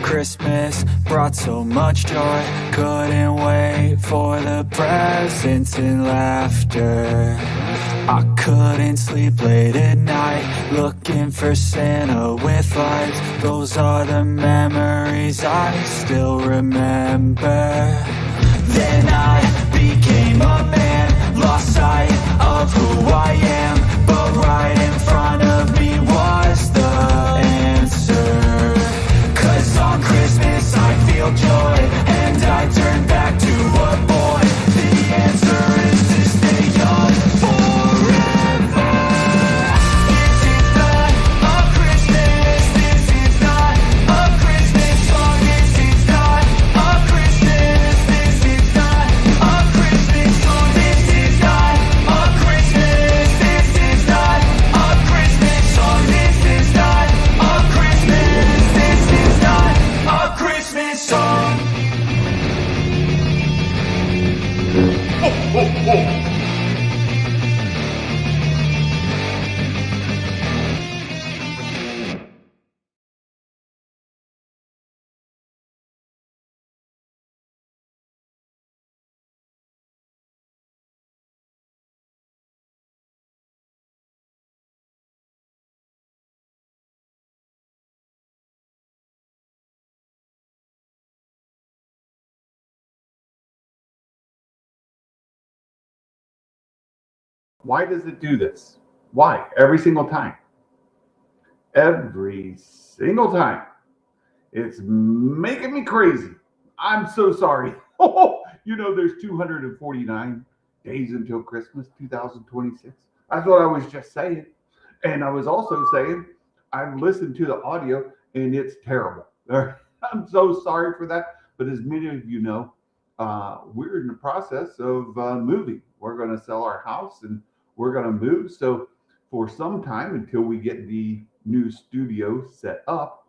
Christmas brought so much joy. Couldn't wait for the presents and laughter. I couldn't sleep late at night, looking for Santa with lights. Those are the memories I still remember. Then I became a man, lost sight of who I am, but right in front of me was the answer. 'Cause on Christmas I feel joy, and I turn back to a boy. The answer is to stay young forever. This is not a Christmas, this is not a Christmas song, this is not a Christmas, this is not a Christmas song, this is not a Christmas, this is not a Christmas song, this is not a Christmas, this is not a Christmas song. Ho, ho, ho. Why does it do this? Why? Every single time. Every single time. It's making me crazy. I'm so sorry. There's 249 days until Christmas 2026. That's what I was just saying. And I was also saying, I've listened to the audio and it's terrible. I'm so sorry for that. But as many of you know, we're in the process of moving. We're going to sell our house and we're going to move. So for some time until we get the new studio set up,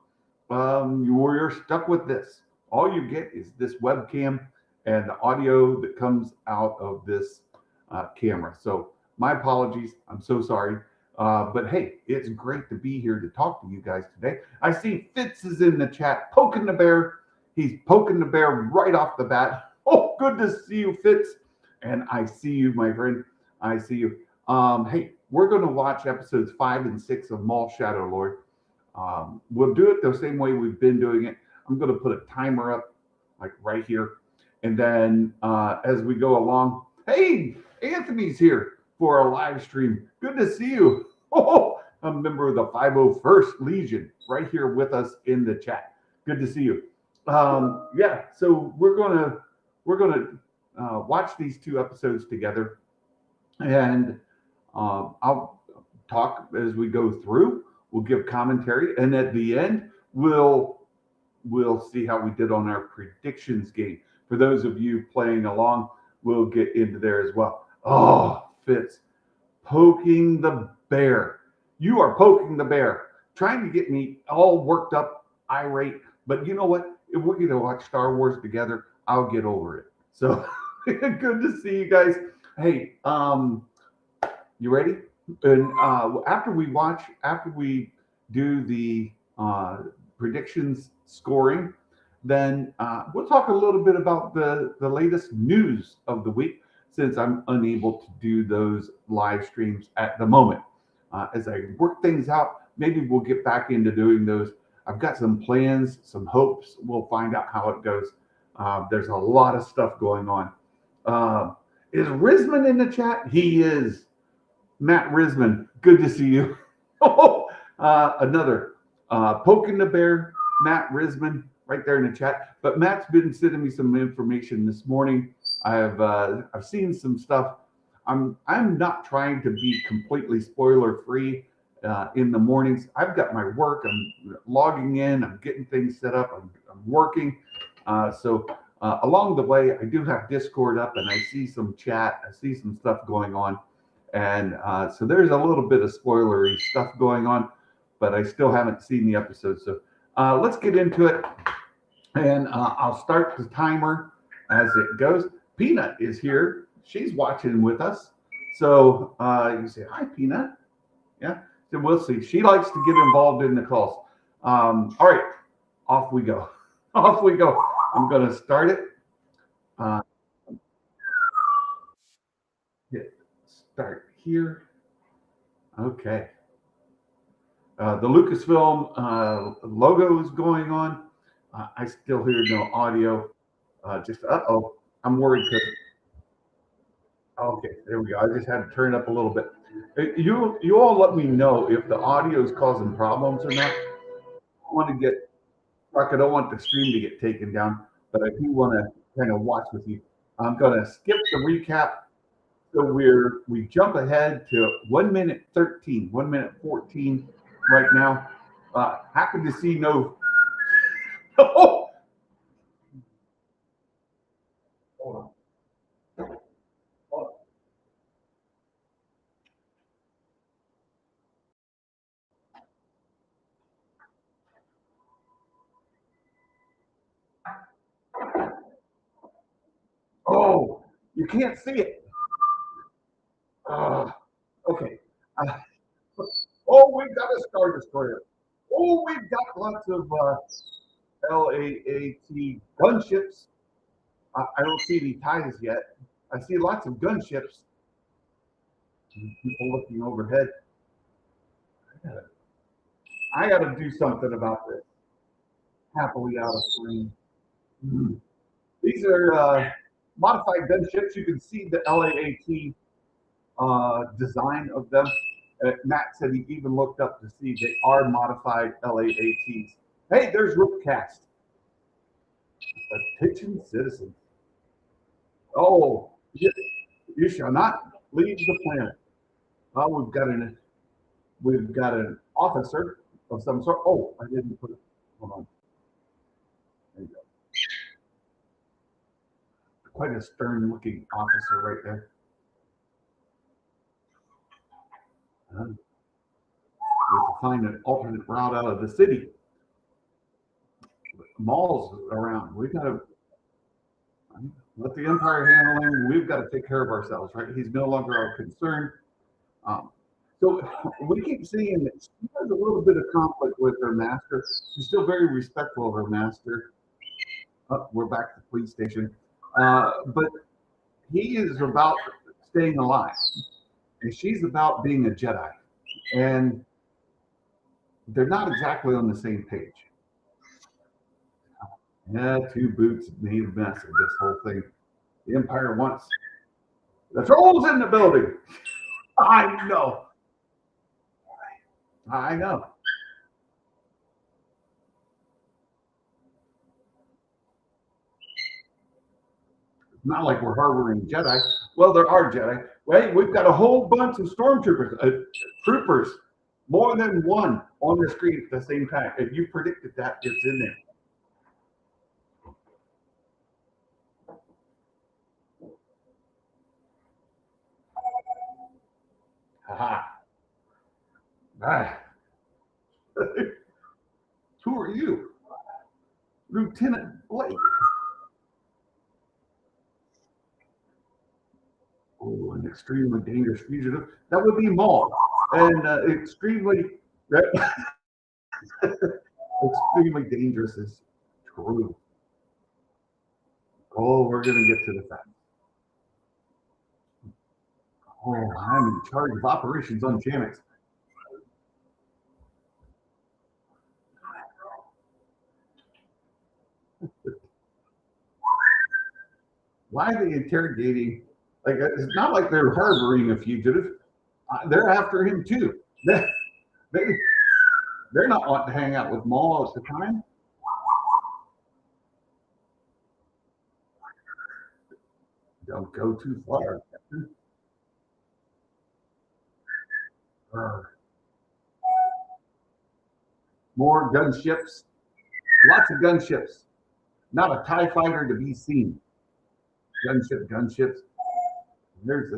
you're stuck with this. All you get is this webcam and the audio that comes out of this camera. So my apologies. I'm so sorry. But hey, it's great to be here to talk to you guys today. I see Fitz is in the chat poking the bear. He's poking the bear right off the bat. Oh, good to see you, Fitz. And I see you, my friend. I see you. Hey, we're going to watch episodes 5 and 6 of Maul Shadow Lord. We'll do it the same way we've been doing it. I'm going to put a timer up like right here. And then as we go along, hey, Anthony's here for a live stream. Good to see you. Oh, a member of the 501st Legion right here with us in the chat. Good to see you. Yeah, so we're gonna watch these 2 episodes together, and I'll talk as we go through. We'll give commentary, and at the end, we'll see how we did on our predictions game. For those of you playing along, we'll get into there as well. Oh, Fitz, poking the bear. You are poking the bear, trying to get me all worked up, irate. But you know what? If we're going to watch Star Wars together, I'll get over it. So good to see you guys. Hey, you ready? And after we do the predictions scoring, then we'll talk a little bit about the latest news of the week, since I'm unable to do those live streams at the moment. As I work things out, maybe we'll get back into doing those. I've got some plans, some hopes. We'll find out how it goes. There's a lot of stuff going on. Is Risman in the chat? He is. Matt Risman, good to see you. Another poking the bear, Matt Risman, right there in the chat. But Matt's been sending me some information this morning. I've seen some stuff. I'm not trying to be completely spoiler free in the mornings. I've got my work. I'm logging in. I'm getting things set up. I'm working. So along the way, I do have Discord up, and I see some chat. I see some stuff going on. And so there's a little bit of spoilery stuff going on, but I still haven't seen the episode. So let's get into it. And I'll start the timer as it goes. Peanut is here. She's watching with us. So you say, hi, Peanut. Yeah, so we'll see. She likes to get involved in the calls. All right, off we go. Off we go. I'm going to start it. Uh, hit start here. Okay. The Lucasfilm logo is going on. I still hear no audio. Uh-oh. I'm worried because, okay, there we go. I just had to turn it up a little bit. You all let me know if the audio is causing problems or not. I want to get, Mark, I don't want the stream to get taken down, but I do want to kind of watch with you. I'm going to skip the recap. So we jump ahead to 1 minute 13, 1 minute 14 right now. Happen to see no. Oh, hold on. Oh, you can't see it. Okay. Uh, oh, we've got a Star Destroyer. Oh, we've got lots of LAAT gunships. I don't see any ties yet. I see lots of gunships. People looking overhead. I gotta do something about this. Happily out of frame. These are modified gunships. You can see the LAAT design of them. Matt said he even looked up to see they are modified LAATs. Hey, there's Rookcast. Attention citizens. Oh, you shall not leave the planet. Well, we've got an officer of some sort. Oh, I didn't put it. Hold on. There you go. Quite a stern looking officer right there. We have to find an alternate route out of the city. Maul's around. We've got to let the Empire handle him. We've got to take care of ourselves, right? He's no longer our concern. So we keep seeing that she has a little bit of conflict with her master. She's still very respectful of her master. Oh, we're back to the police station. But he is about staying alive, and she's about being a Jedi. And they're not exactly on the same page. Yeah, two boots made a mess of this whole thing. The Empire wants the trolls in the building. I know. I know. It's not like we're harboring Jedi. Well, there are Jedi. Right? We've got a whole bunch of stormtroopers, troopers, more than one on the screen at the same time. If you predicted that, it's in there. Haha. Ah. Who are you? Lieutenant Blake. Oh, an extremely dangerous fugitive. That would be Maul. And extremely extremely dangerous is true. Oh, we're gonna get to the facts. Oh, I'm in charge of operations on Jamix. Why are they interrogating? Like it's not like they're harboring a fugitive. They're after him too. They, they're not wanting to hang out with Maul at the time. Don't go too far. More gunships. Lots of gunships. Not a TIE fighter to be seen. Gunships. There's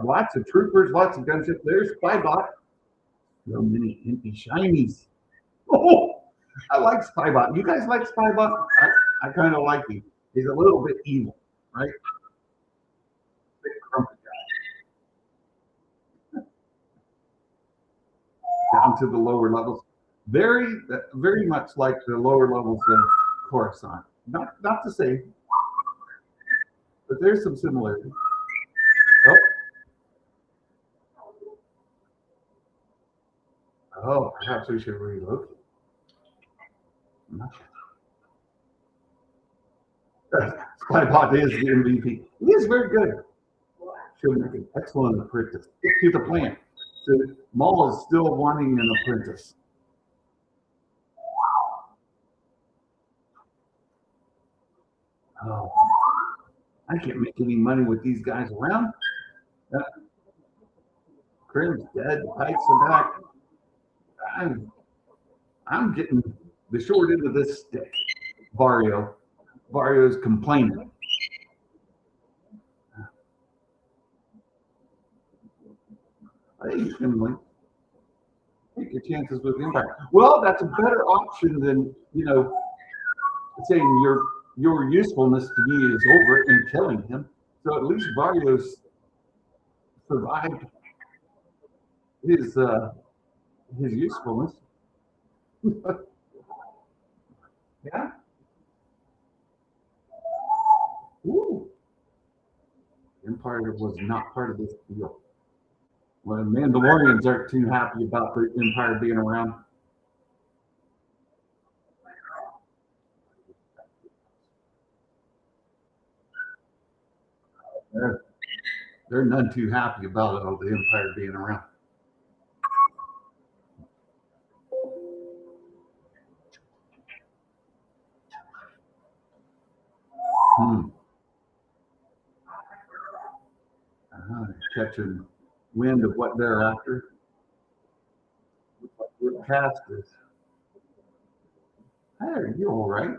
lots of troopers, lots of gunships. There's Spybot. So many empty shinies. Oh, I like Spybot. You guys like Spybot? I kind of like him. He's a little bit evil, right? Big grumpy guy. Down to the lower levels. Very, very much like the lower levels of Coruscant. Not the same, but there's some similarity. Oh, oh, perhaps we should relocate. Spypot is the MVP. He is very good. Should make an excellent apprentice. Stick to the plan. So Maul is still wanting an apprentice. Oh, I can't make any money with these guys around. Uh, Krim's dead. Pikes are back. I'm, I'm getting the short end of this stick. Vario's complaining. Hey, you can like, take your chances with Empire. Well, that's a better option than saying your usefulness to me is over and killing him. So at least Vario's survived his usefulness. Yeah. Ooh. Empire was not part of this deal. Well, Mandalorians aren't too happy about the Empire being around. They're, they're none too happy about it, the Empire being around. Hmm. Catching wind of what they're after. Your cast is. Hey, are you all right?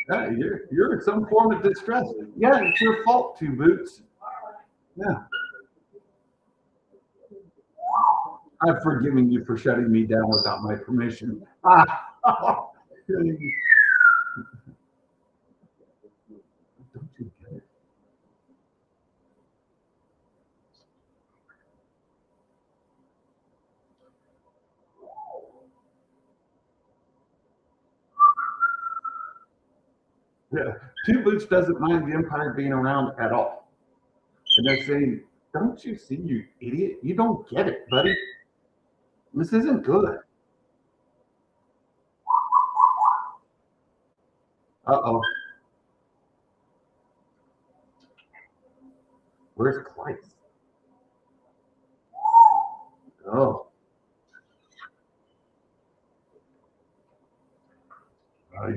You're in some form of distress. Yeah, it's your fault, Two Boots. Yeah, I've forgiven you for shutting me down without my permission. Ah, don't you get it? Yeah, Two Boots doesn't mind the Empire being around at all. And they're saying, don't you see, you idiot? You don't get it, buddy. This isn't good. Uh-oh. Where's Christ? Oh,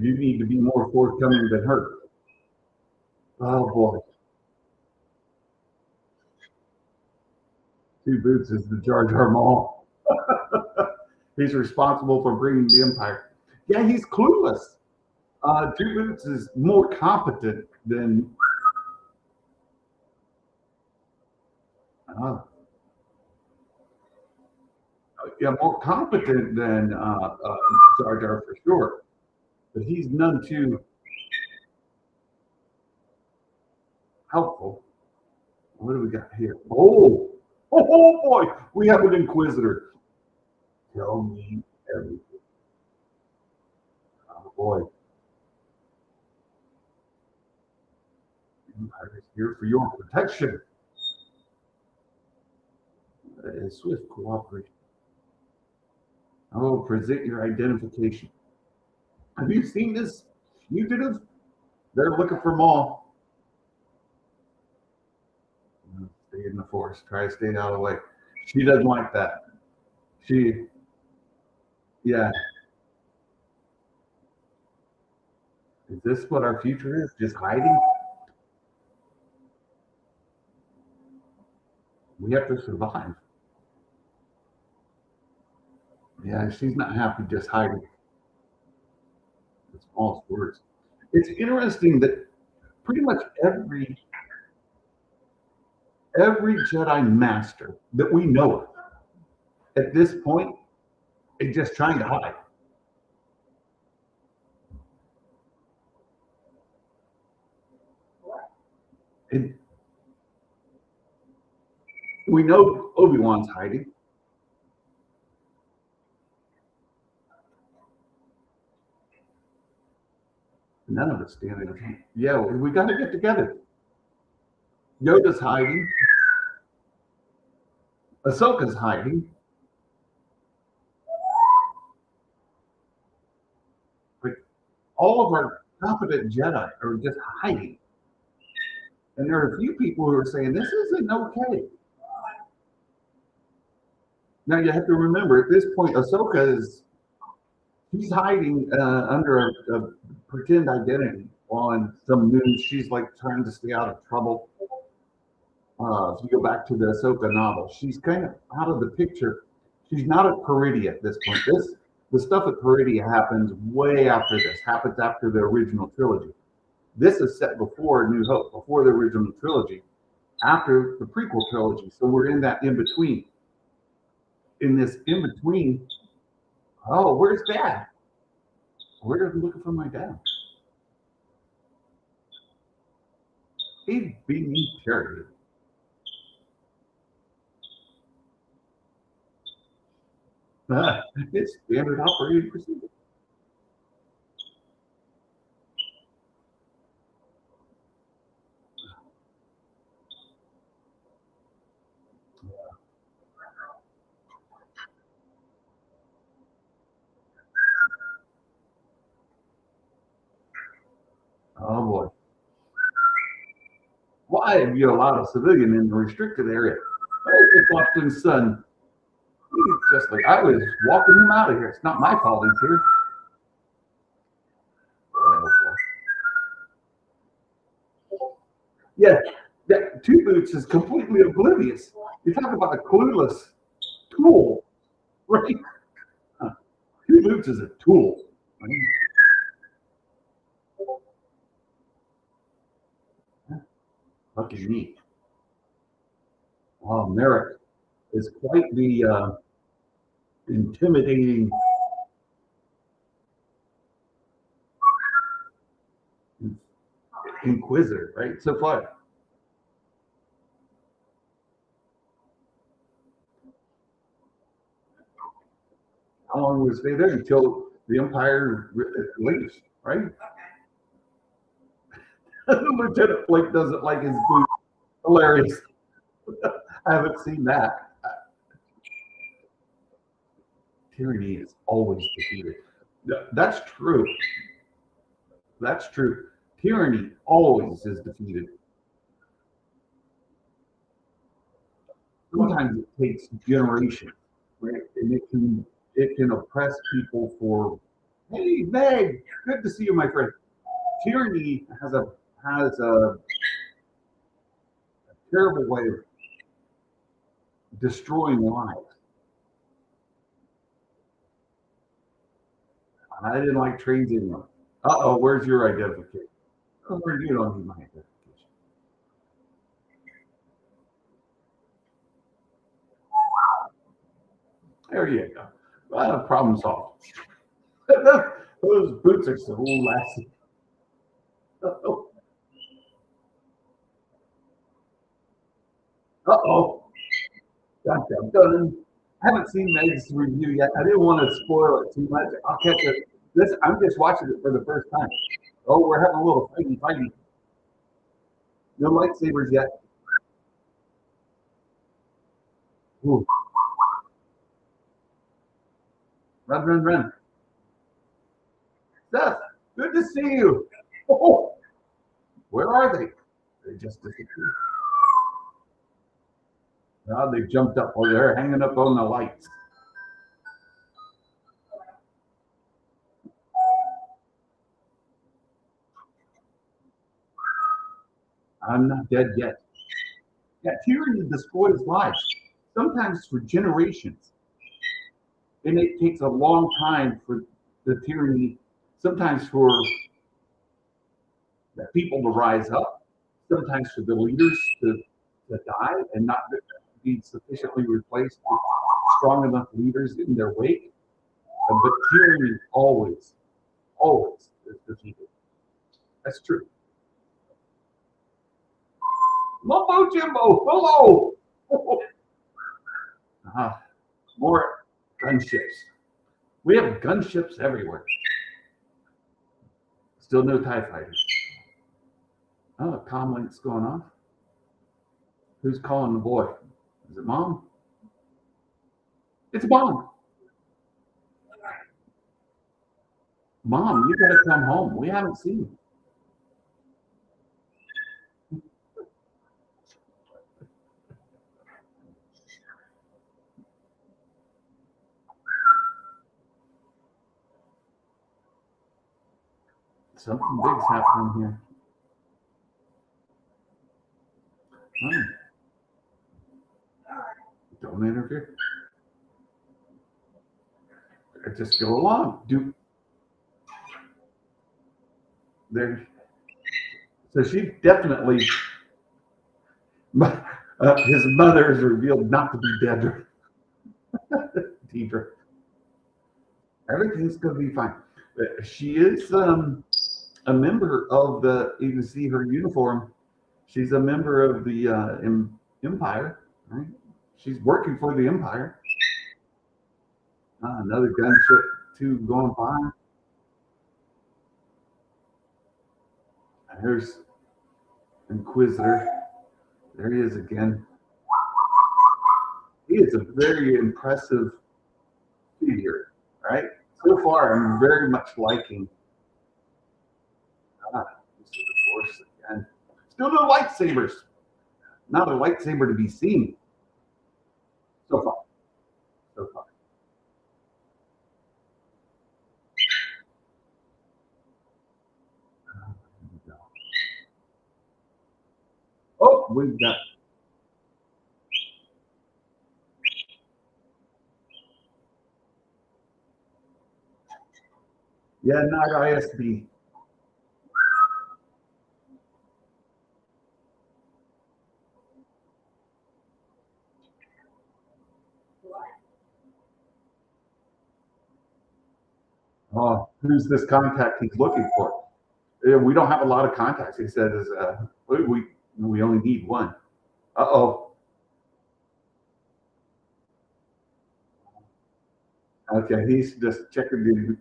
you need to be more forthcoming than her. Oh, boy. Two Boots is the Jar Jar Maul. He's responsible for bringing the Empire. Yeah, he's clueless. Two Boots is more competent than uh, yeah, more competent than Jar Jar for sure. But he's none too helpful. What do we got here? Oh boy, we have an Inquisitor. Tell me everything. Oh boy, Empire is here for your protection. Swift cooperation. Oh, present your identification. Have you seen this fugitive? They're looking for Maul. Stay in the forest. Try to stay out of the way. She doesn't like that. She, yeah. Is this what our future is? Just hiding? We have to survive. Yeah, she's not happy just hiding. It's false words. It's interesting that pretty much every Jedi master that we know of at this point is just trying to hide. And we know Obi-Wan's hiding. None of us standing. Yeah, we got to get together. Yoda's hiding. Ahsoka's hiding. But all of our competent Jedi are just hiding. And there are a few people who are saying this isn't okay. Now you have to remember at this point, Ahsoka she's hiding under a pretend identity on some news. She's like trying to stay out of trouble. If you go back to the Ahsoka novel, she's kind of out of the picture. She's not at Peridia at this point. The stuff at Peridia happens way after this. Happens after the original trilogy. This is set before New Hope, before the original trilogy, after the prequel trilogy. So we're in that in between. In this in between, oh, where's Dad? Where am I looking for my dad? He's being interrogated. It's standard operating procedure. Oh boy. Why have you allowed a civilian in the restricted area? Oh, it's Austin's son. He's just like, I was walking him out of here. It's not my fault he's here. Yeah, that Two Boots is completely oblivious. You talk about a clueless tool, right? Two Boots is a tool. Right? Lucky me. Oh, Merrick is quite the intimidating inquisitor, right? So far. How long will it stay there until the Empire leaves, right? Lieutenant Blake doesn't like his boots. Hilarious. I haven't seen that. Tyranny is always defeated. That's true. That's true. Tyranny always is defeated. Sometimes it takes generations, right? And it can oppress people for, hey, Meg, good to see you, my friend. Tyranny has a terrible way of destroying lives. I didn't like trains anymore. Uh-oh, where's your identification? Oh, you don't need my identification. There you go. Problem solved. Those boots are so lasting. Uh-oh. Dun. I haven't seen Meg's review yet. I didn't want to spoil it too much. I'll catch it. I'm just watching it for the first time. Oh, we're having a little fighting. No lightsabers yet. Ooh. Run. Seth, good to see you. Oh, where are they? They just disappeared. Now they jumped up. Oh, they're hanging up on the lights. I'm not dead yet. Yeah, tyranny destroys lives, sometimes for generations. And it takes a long time for the tyranny, sometimes for the people to rise up, sometimes for the leaders to die and not be sufficiently replaced with strong enough leaders in their wake. But tyranny always is defeated. That's true. Mumbo Jimbo, hello! More gunships. We have gunships everywhere. Still no TIE fighters. Oh, comm link's going off. Who's calling the boy? Is it mom? It's mom. Mom, you gotta come home. We haven't seen you. Something big's happening here. Oh. Don't interfere. Just go along. There. So she definitely. His mother is revealed not to be dead. Deidre. Everything's going to be fine. She is a member of the. You can see her uniform. She's a member of the Empire, right? She's working for the Empire. Another gunship too going by. Here's Inquisitor. There he is again. He is a very impressive figure, right? So far, I'm very much liking. This is the Force again. Still no lightsabers. Not a lightsaber to be seen. So far. So far. Oh, we've got. Yeah, not ISB. Oh, who's this contact he's looking for? We don't have a lot of contacts. He said, we only need one. Uh-oh. Okay, he's just checking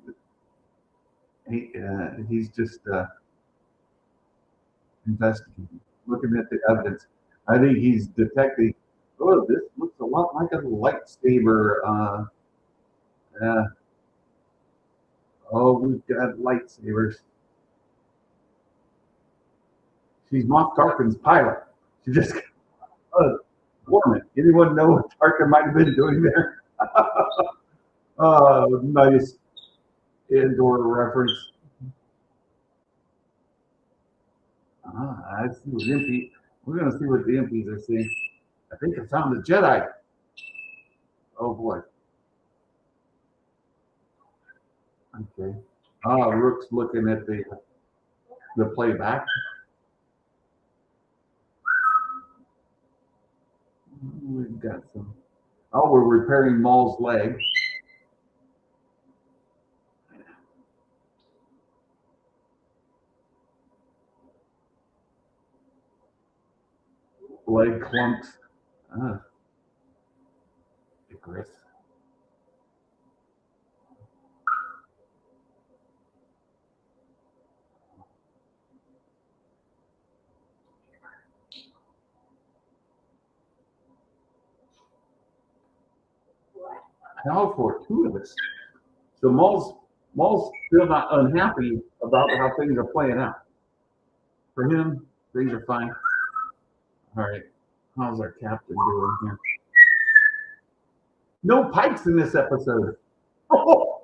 he's just investigating, looking at the evidence. I think he's detecting. Oh, this looks a lot like a lightsaber. Oh, we've got lightsabers. She's Moff Tarkin's pilot. She just warm it. Anyone know what Tarkin might have been doing there? Nice indoor reference. I see what MP. We're gonna see what the MPs are seeing. I think I found the Jedi. Oh boy. Okay. Rook's looking at the playback. We've got some. Oh, we're repairing Maul's leg. Leg clumps. Icarus. How fortuitous. So Maul's still not unhappy about how things are playing out. For him, things are fine. All right. How's our captain doing here? No pikes in this episode. Oh.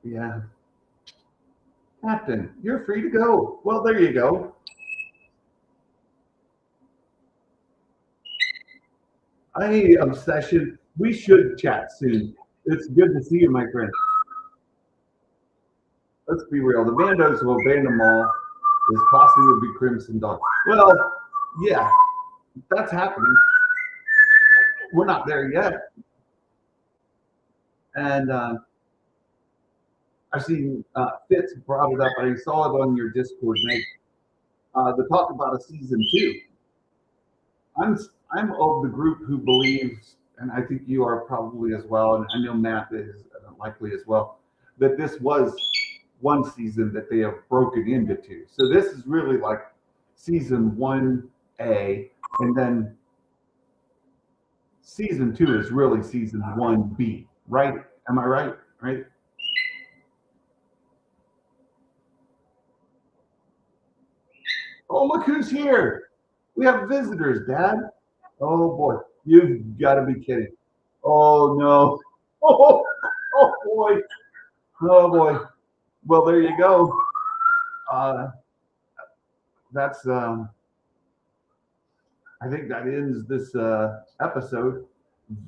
Yeah. Captain, you're free to go. Well, there you go. Hey, Obsession. We should chat soon. It's good to see you, my friend. Let's be real. The Mandos will abandon Maul. His posse will be Crimson Dawn. Well, yeah, that's happening. We're not there yet. And I've seen Fitz brought it up. I saw it on your Discord, Nate. The talk about a season 2. I'm of the group who believes, and I think you are probably as well, and I know Matt is likely as well, that this was one season that they have broken into two. So this is really like season 1A, and then season 2 is really season 1B, right? Am I right? Right? Oh, look who's here. We have visitors, Dad. Oh boy, you've got to be kidding. Oh no. Oh, oh boy. Oh boy. Well, there you go. Uh, that's I think that ends this episode.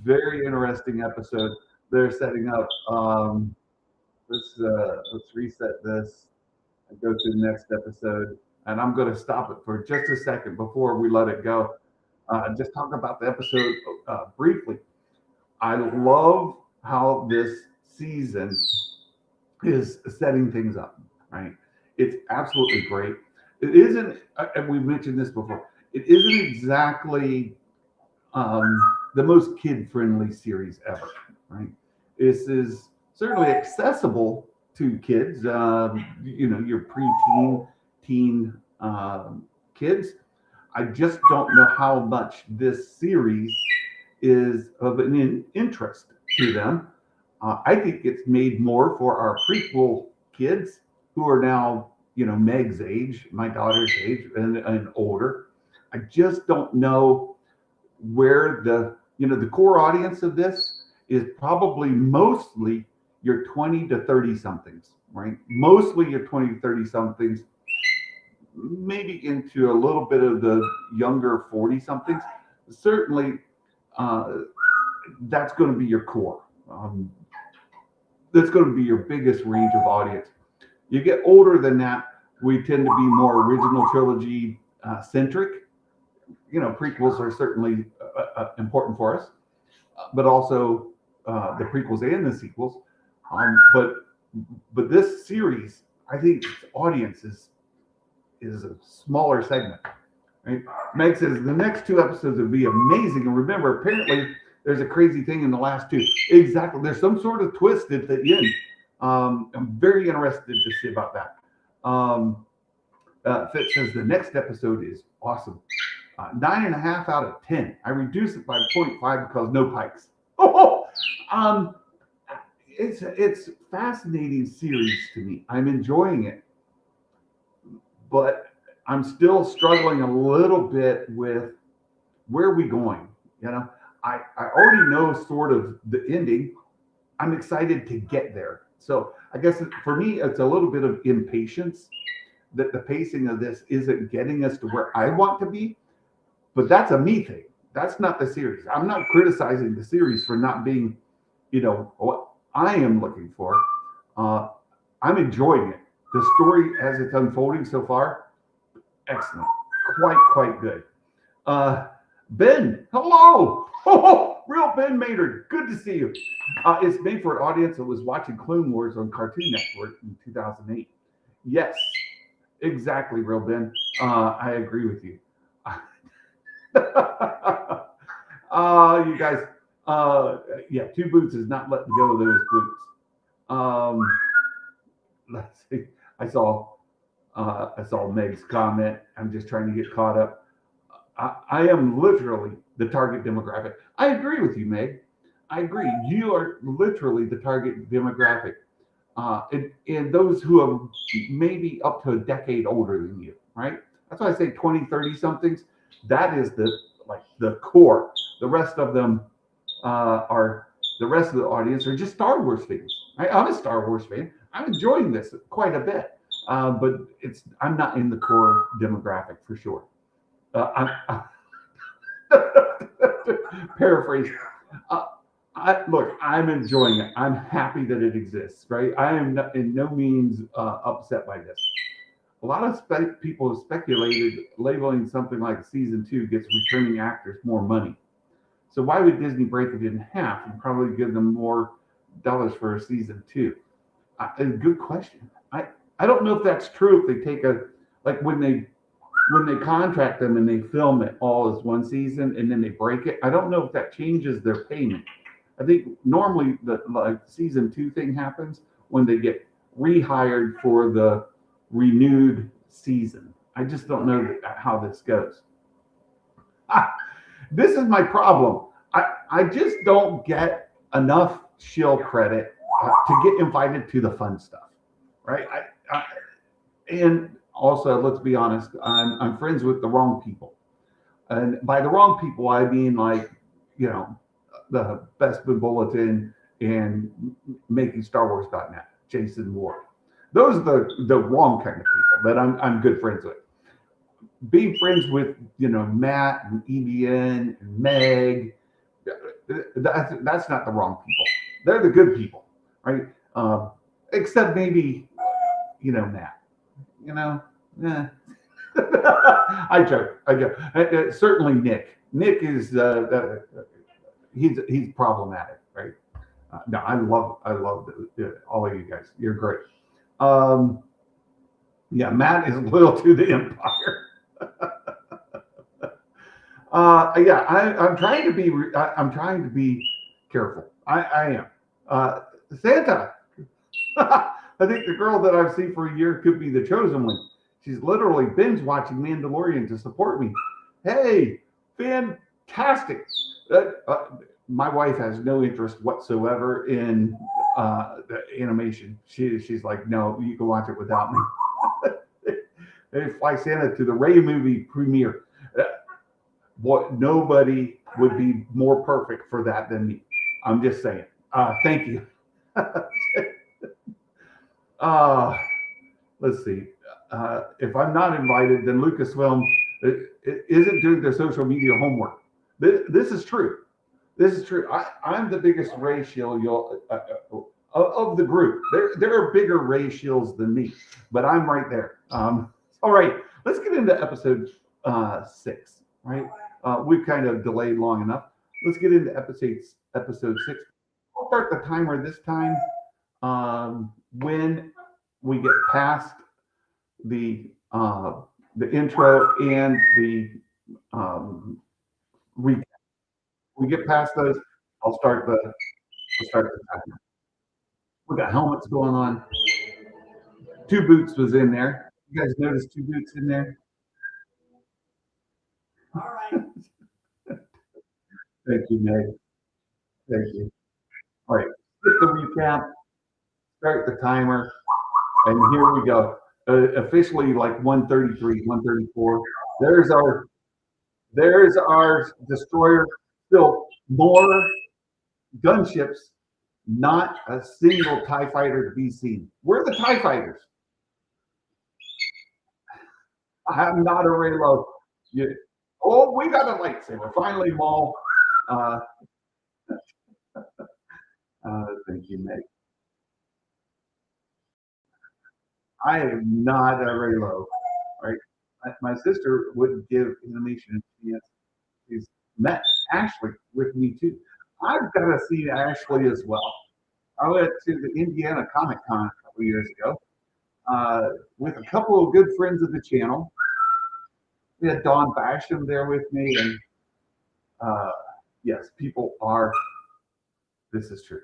Very interesting episode. They're setting up. Let's reset this and go to the next episode. And I'm going to stop it for just a second before we let it go. Just talk about the episode briefly. I love how this season is setting things up, right? It's absolutely great. It isn't, and we mentioned this before, it isn't exactly the most kid friendly series ever, right? This is certainly accessible to kids, your preteen, teen kids. I just don't know how much this series is of an interest to them. I think it's made more for our prequel kids who are now, Meg's age, my daughter's age, and older. I just don't know where the core audience of this is probably mostly your 20 to 30 somethings, right? Mostly your 20 to 30 somethings, maybe into a little bit of the younger 40 somethings. Certainly, uh, that's going to be your core. That's going to be your biggest range of audience. You get older than that, we tend to be more original trilogy centric. Prequels are certainly important for us, but also the prequels and the sequels. But this series, I think, its audience is a smaller segment. Right? Meg says the next two episodes would be amazing. And remember, apparently, there's a crazy thing in the last two. Exactly. There's some sort of twist at the end. I'm very interested to see about that. Fitz says the next episode is awesome. 9.5 out of 10. I reduced it by 0.5 because no pikes. Oh, it's fascinating series to me. I'm enjoying it, but I'm still struggling a little bit with where are we going. I already know sort of the ending. I'm excited to get there. So I guess for me, it's a little bit of impatience that the pacing of this isn't getting us to where I want to be. But that's a me thing. That's not the series. I'm not criticizing the series for not being, what I am looking for. I'm enjoying it. The story as it's unfolding so far, excellent. Quite good. Ben, hello. Oh, real Ben Maynard. Good to see you. It's made for an audience that was watching Clone Wars on Cartoon Network in 2008. Yes, exactly, real Ben. I agree with you. You guys, yeah, Two Boots is not letting go of those boots. Let's see. I saw Meg's comment. I'm just trying to get caught up. I am literally the target demographic. I agree with you, Meg. I agree. You are literally the target demographic. And those who are maybe up to a decade older than you, right? That's why I say 20, 30 somethings. That is the core. The rest of them are the rest of the audience are just Star Wars fans. Right? I'm a Star Wars fan. I'm enjoying this quite a bit, but I'm not in the core demographic for sure. Paraphrase. Look, I'm enjoying it. I'm happy that it exists. Right? I am in no means upset by this. A lot of people have speculated labeling something like season 2 gets returning actors more money. So why would Disney break it in half and probably give them more dollars for a season 2? A good question. I don't know if that's true. If they take when they when they contract them and they film it all as one season and then they break it, I don't know if that changes their payment. I think normally the like season 2 thing happens when they get rehired for the renewed season. I just don't know how this goes. This is my problem. I just don't get enough shill credit to get invited to the fun stuff, right? And also, let's be honest, I'm friends with the wrong people. And by the wrong people, I mean like, the Bespin Bulletin and making StarWars.net, Jason Ward. Those are the wrong kind of people that I'm good friends with. Being friends with, Matt and EBN and Meg, that's not the wrong people. They're the good people, right? Except maybe, Matt. Eh. I joke. Certainly Nick. Nick is he's problematic, right? No, I love all of you guys. You're great. Yeah, Matt is loyal to the Empire. Yeah, I'm trying to be. I'm trying to be careful. I am. Santa. I think the girl that I've seen for a year could be the chosen one. She's literally binge watching Mandalorian to support me. Hey, fantastic. My wife has no interest whatsoever in the animation. She's like, no, you can watch it without me. They fly Santa to the Ray movie premiere. Nobody would be more perfect for that than me. I'm just saying. Thank you. Let's see. If I'm not invited, then Lucasfilm isn't doing their social media homework. This is true. This is true. I'm the biggest Ray shill of the group. There are bigger Ray shills than me, but I'm right there. All right, let's get into episode 6. Right, we've kind of delayed long enough. Let's get into episode 6. I'll start the timer this time. When we get past the intro and the recap, we get past those. I'll start the timer. We got helmets going on. 2 Boots was in there. You guys noticed 2 Boots in there? All right. Thank you, Meg. Thank you. All right, hit the recap, start the timer, and here we go. Officially like 133, 134. There's our destroyer. Still more gunships, not a single TIE fighter to be seen. We're the TIE fighters. I'm not a Raylo. Oh, we got a lightsaber. Finally, Maul. Thank you, Meg. I am not a Raylo, right? My sister wouldn't give animation a chance. She's met Ashley with me too. I've got to see Ashley as well. I went to the Indiana Comic Con a couple years ago with a couple of good friends of the channel. We had Dawn Basham there with me, and yes, people are. This is true.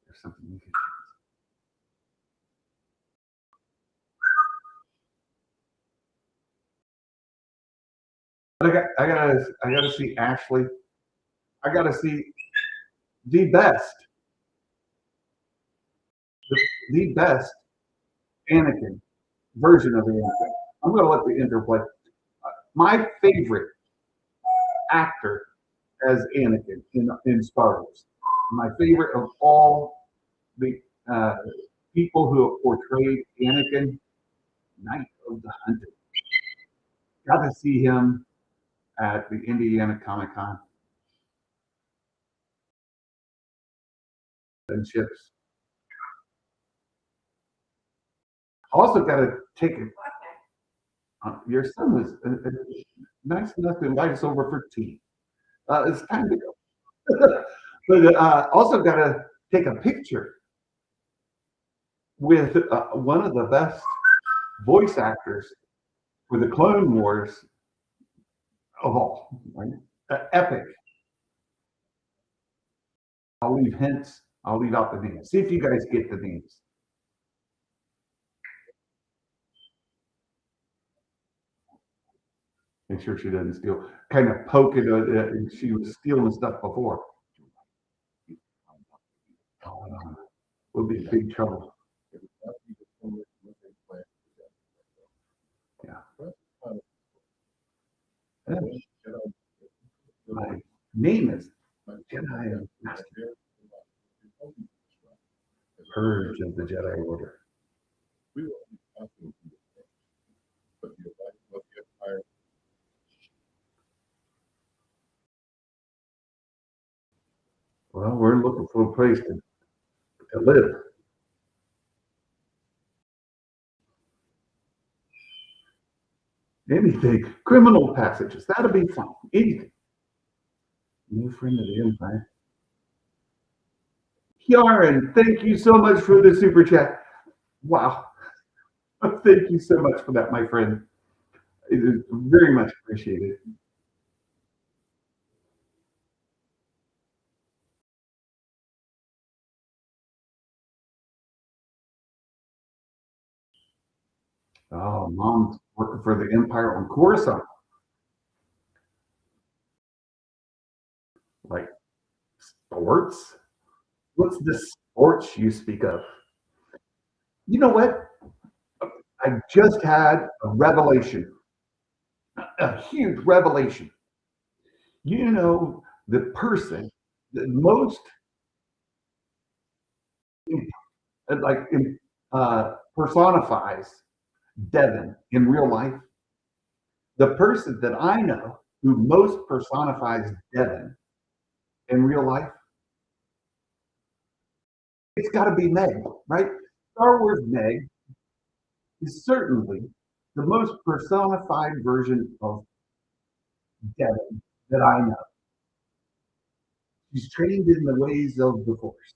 There's something you can. I gotta see Ashley. I gotta see the best Anakin version of Anakin. I'm gonna let the interplay. My favorite actor as Anakin in Star Wars. My favorite of all the people who have portrayed Anakin, Knight of the Hunted. Got to see him at the Indiana Comic Con. And ships. Also got to take it. Your son was nice enough to invite us over for tea. It's time to go. But also got to take a picture with one of the best voice actors for the Clone Wars of all, right? Epic. I'll leave hints. I'll leave out the names. See if you guys get the names. Make sure she doesn't steal. Kind of poke it. She was stealing stuff before. We'll be in big trouble. Yeah. My name is Jedi Master. Purge of the Jedi Order. Well, we're looking for a place to live. Anything. Criminal passages. That'll be fun. Anything. New friend of the Empire. Kieran, thank you so much for the super chat. Wow. Thank you so much for that, my friend. It is very much appreciated. Oh, mom's working for the Empire on Coruscant. Like sports? What's the sports you speak of? You know what? I just had a revelation, a huge revelation. You know, the person that most like personifies Devin in real life, the person that I know who most personifies Devin in real life, it's got to be Meg, right? Star Wars Meg is certainly the most personified version of Devin that I know. She's trained in the ways of the Force.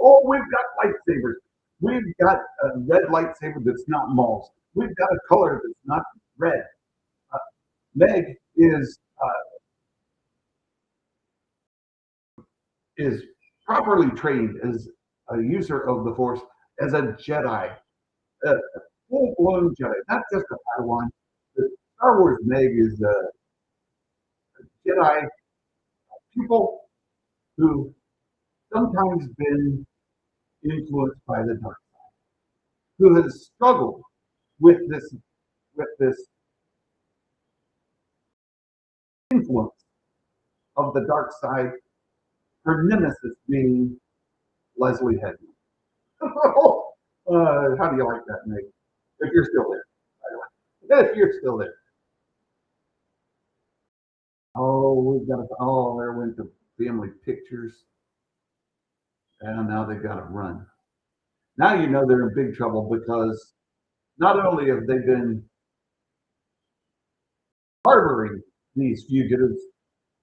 Oh, we've got lightsabers. We've got a red lightsaber that's not Maul's. We've got a color that's not red. Meg is properly trained as a user of the Force, as a Jedi, a full-blown Jedi, not just a Padawan. The Star Wars Meg is a Jedi pupil who sometimes been influenced by the dark side, who has struggled with this influence of the dark side. Her nemesis being Leslie Headman. How do you like that, Meg? If you're still there, by the way. If you're still there. Oh, we've got to. Oh, there went the family pictures, and now they've got to run. Now you know they're in big trouble because not only have they been harboring these fugitives,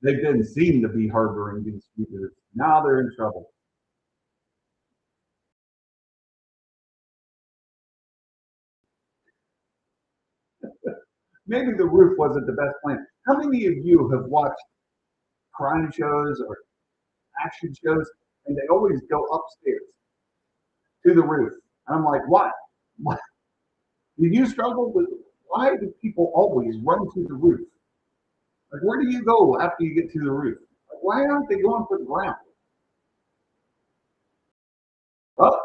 they've been seen to be harboring these fugitives. Now they're in trouble. Maybe the roof wasn't the best plan. How many of you have watched crime shows or action shows and they always go upstairs to the roof? And I'm like, why? Why? Do you struggle with why do people always run to the roof? Like, where do you go after you get to the roof? Like, why aren't they going for the ground? Oh,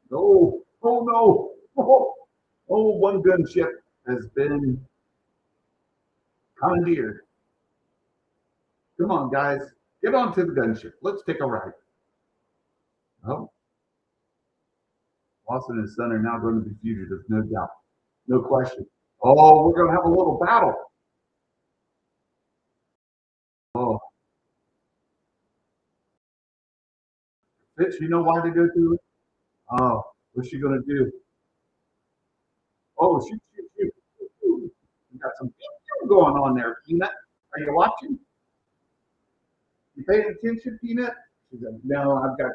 no. Oh, no. Oh, one gunship has been commandeered. Come on, guys. Get onto the gunship. Let's take a ride. Oh, Lawson and his son are now going to be fugitives, no doubt. No question. Oh, we're going to have a little battle. Oh, Fitz, you know why they go through it? Oh, what's she going to do? Oh, shoot, shoot, shoot. We got some going on there, Peanut. Are you watching? You paying attention, Peanut? She's like, no, I've got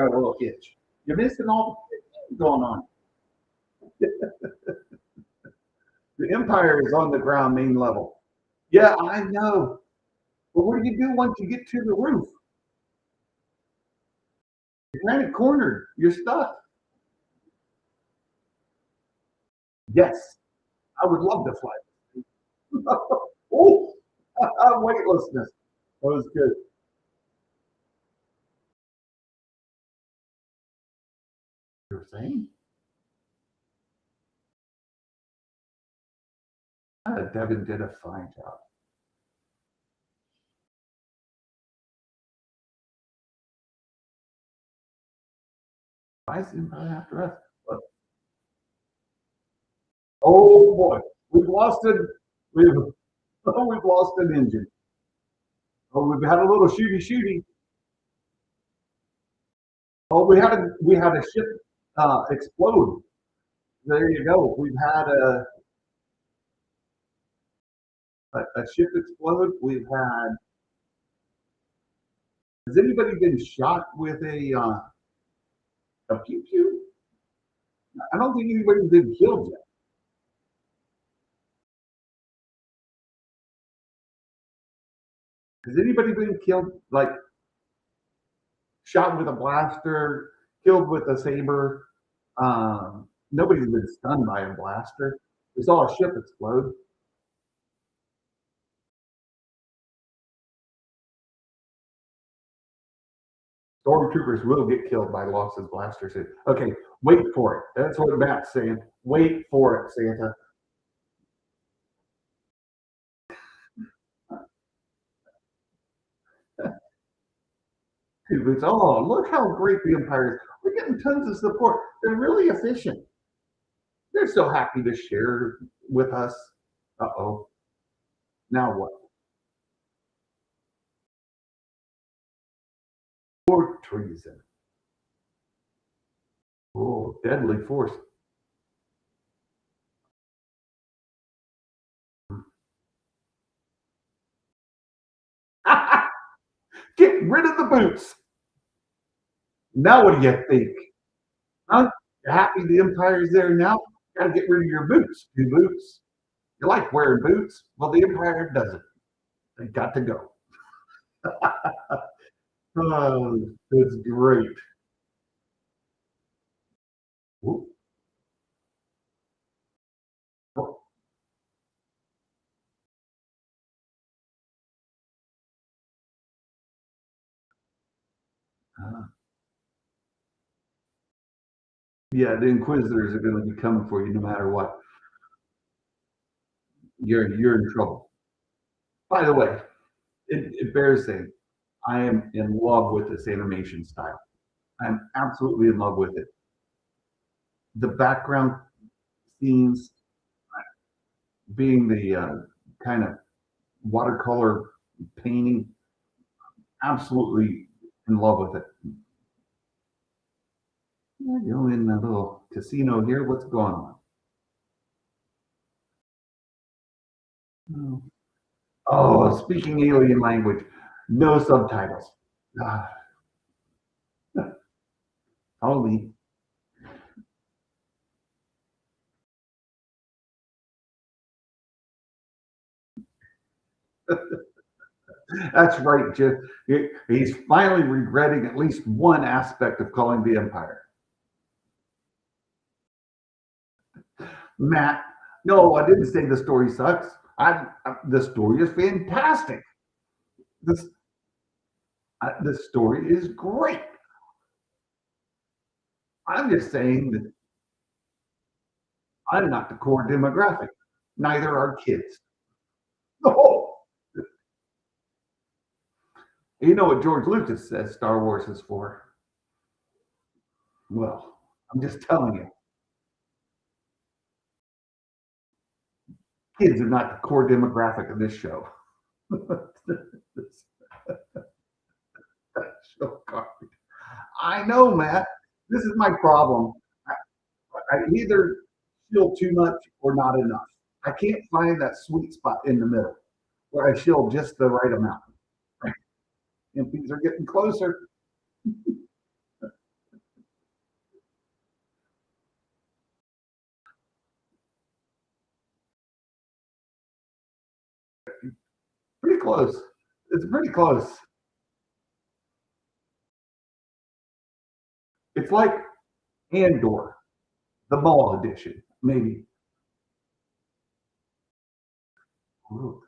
a little itch. You're missing all the going on. The Empire is on the ground main level. Yeah, I know. But what do you do once you get to the roof? You're kind of cornered. You're stuck. Yes, I would love to fly. Oh, weightlessness. That was good. You're saying? Devin did a fine job. Why is Empire after us? Oh boy, we've lost it. We've we've lost an engine. Oh, we've had a little shooty. Oh, we had a ship explode. There you go. We've had a ship explode. We've had. Has anybody been shot with a pew pew? I don't think anybody's been killed yet. Has anybody been killed, like shot with a blaster, killed with a saber? Nobody's been stunned by a blaster. We saw a ship explode. Stormtroopers will get killed by Loss's blasters. Okay, wait for it. That's what Matt's saying. Wait for it, Santa. Oh, look how great the Empire is. We're getting tons of support. They're really efficient. They're so happy to share with us. Uh-oh. Now what? War treason. Oh, deadly force. Get rid of the boots. Now what do you think? Huh? You're happy the Empire's there now? Got to get rid of your boots. New boots. You like wearing boots? Well, the Empire doesn't. They got to go. Oh, that's great. Ooh. Oh, yeah, the Inquisitors are going to be coming for you no matter what. You're in trouble. By the way, it bears saying, I am in love with this animation style. I'm absolutely in love with it. The background scenes being the kind of watercolor painting, absolutely in love with it. You're in a little casino here. What's going on? Oh, speaking alien language, no subtitles. Ah, holy. That's right, Jim. He's finally regretting at least one aspect of calling the Empire. Matt, no, I didn't say the story sucks. The story is fantastic. This the story is great. I'm just saying that I'm not the core demographic. Neither are kids. Oh, you know what George Lucas says Star Wars is for? Well, I'm just telling you, kids are not the core demographic of this show. Show garbage. I know, Matt. This is my problem. I either shill too much or not enough. I can't find that sweet spot in the middle where I shill just the right amount. And things are getting closer. close. It's pretty close. It's like Andor, the Maul edition, maybe. Ooh,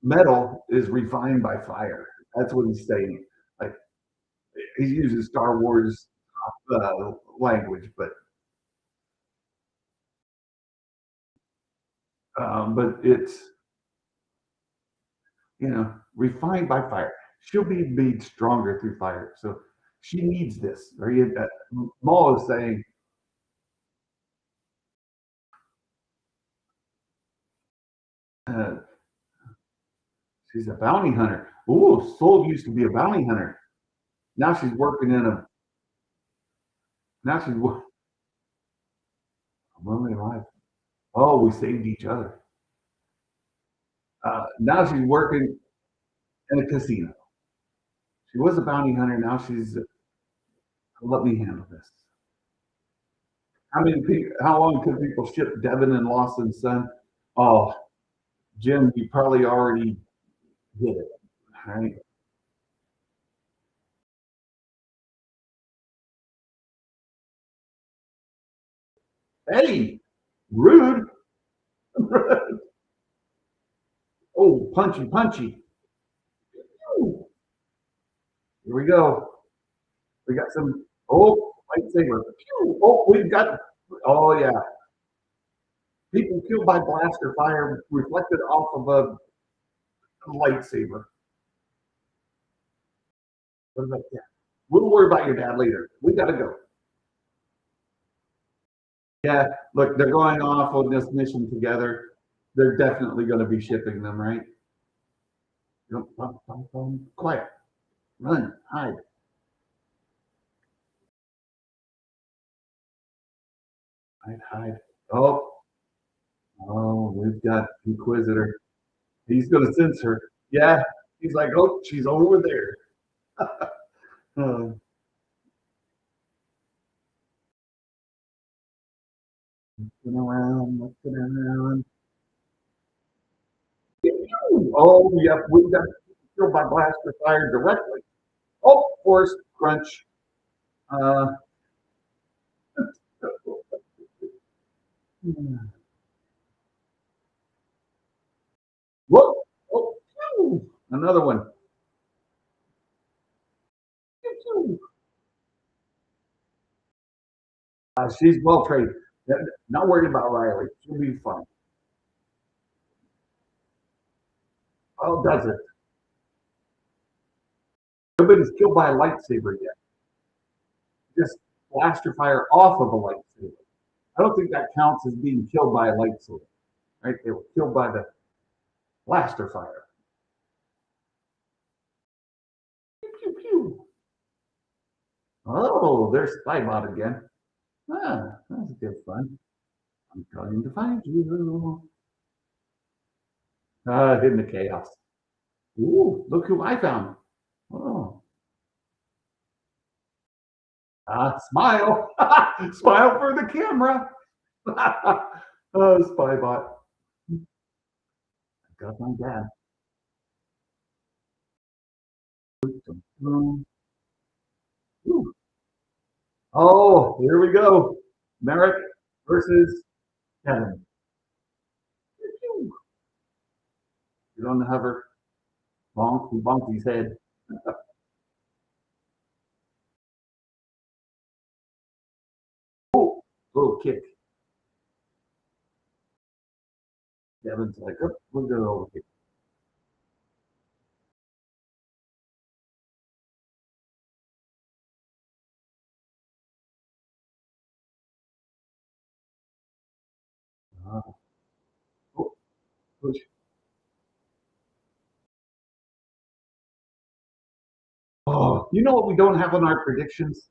metal is refined by fire. That's what he's saying. Like he's using Star Wars language, but it's refined by fire. She'll be made stronger through fire. So she needs this. Right? Maul is saying, uh, she's a bounty hunter. Ooh, Soul used to be a bounty hunter. Now she's working in a. Now she's I'm only alive. Oh, we saved each other. Now she's working in a casino. She was a bounty hunter. Now she's. Let me handle this. How many people? How long could people ship Devin and Lawson's son? Oh, Jim, you probably already did it. All right. Hey, rude. Oh, punchy, punchy. Ooh, here we go. We got some. Oh, lightsaber. Oh, we've got. Oh yeah, people killed by blaster fire reflected off of a lightsaber. What about that? We'll worry about your dad later. We gotta go. Yeah, look, they're going off on this mission together. They're definitely going to be shipping them, right? Quiet, run, hide, hide. Oh, oh, we've got Inquisitor. He's going to sense her. Yeah, he's like, oh, she's over there. Looking around, looking around. Oh, yep, we got killed by blaster fire directly. Oh, force crunch. Uh, whoa, oh, another one. She's well trained. Not worried about Riley. She'll be fine. Oh, does it? Nobody's killed by a lightsaber yet. Just blaster fire off of a lightsaber. I don't think that counts as being killed by a lightsaber. Right? They were killed by the blaster fire. Pew, pew, pew. Oh, there's Spybot again. Ah, that's good fun. I'm trying to find you. In the chaos. Ooh, look who I found. Oh. Smile. Smile for the camera. Oh, Spybot. Got my dad. Ooh. Oh, here we go. Merrick versus Kevin. Get on the hover. Bonk, he bonked his head. Oh, little kick. Kevin's like, oh, we'll go over here. Oh, push. Oh, you know what we don't have on our predictions?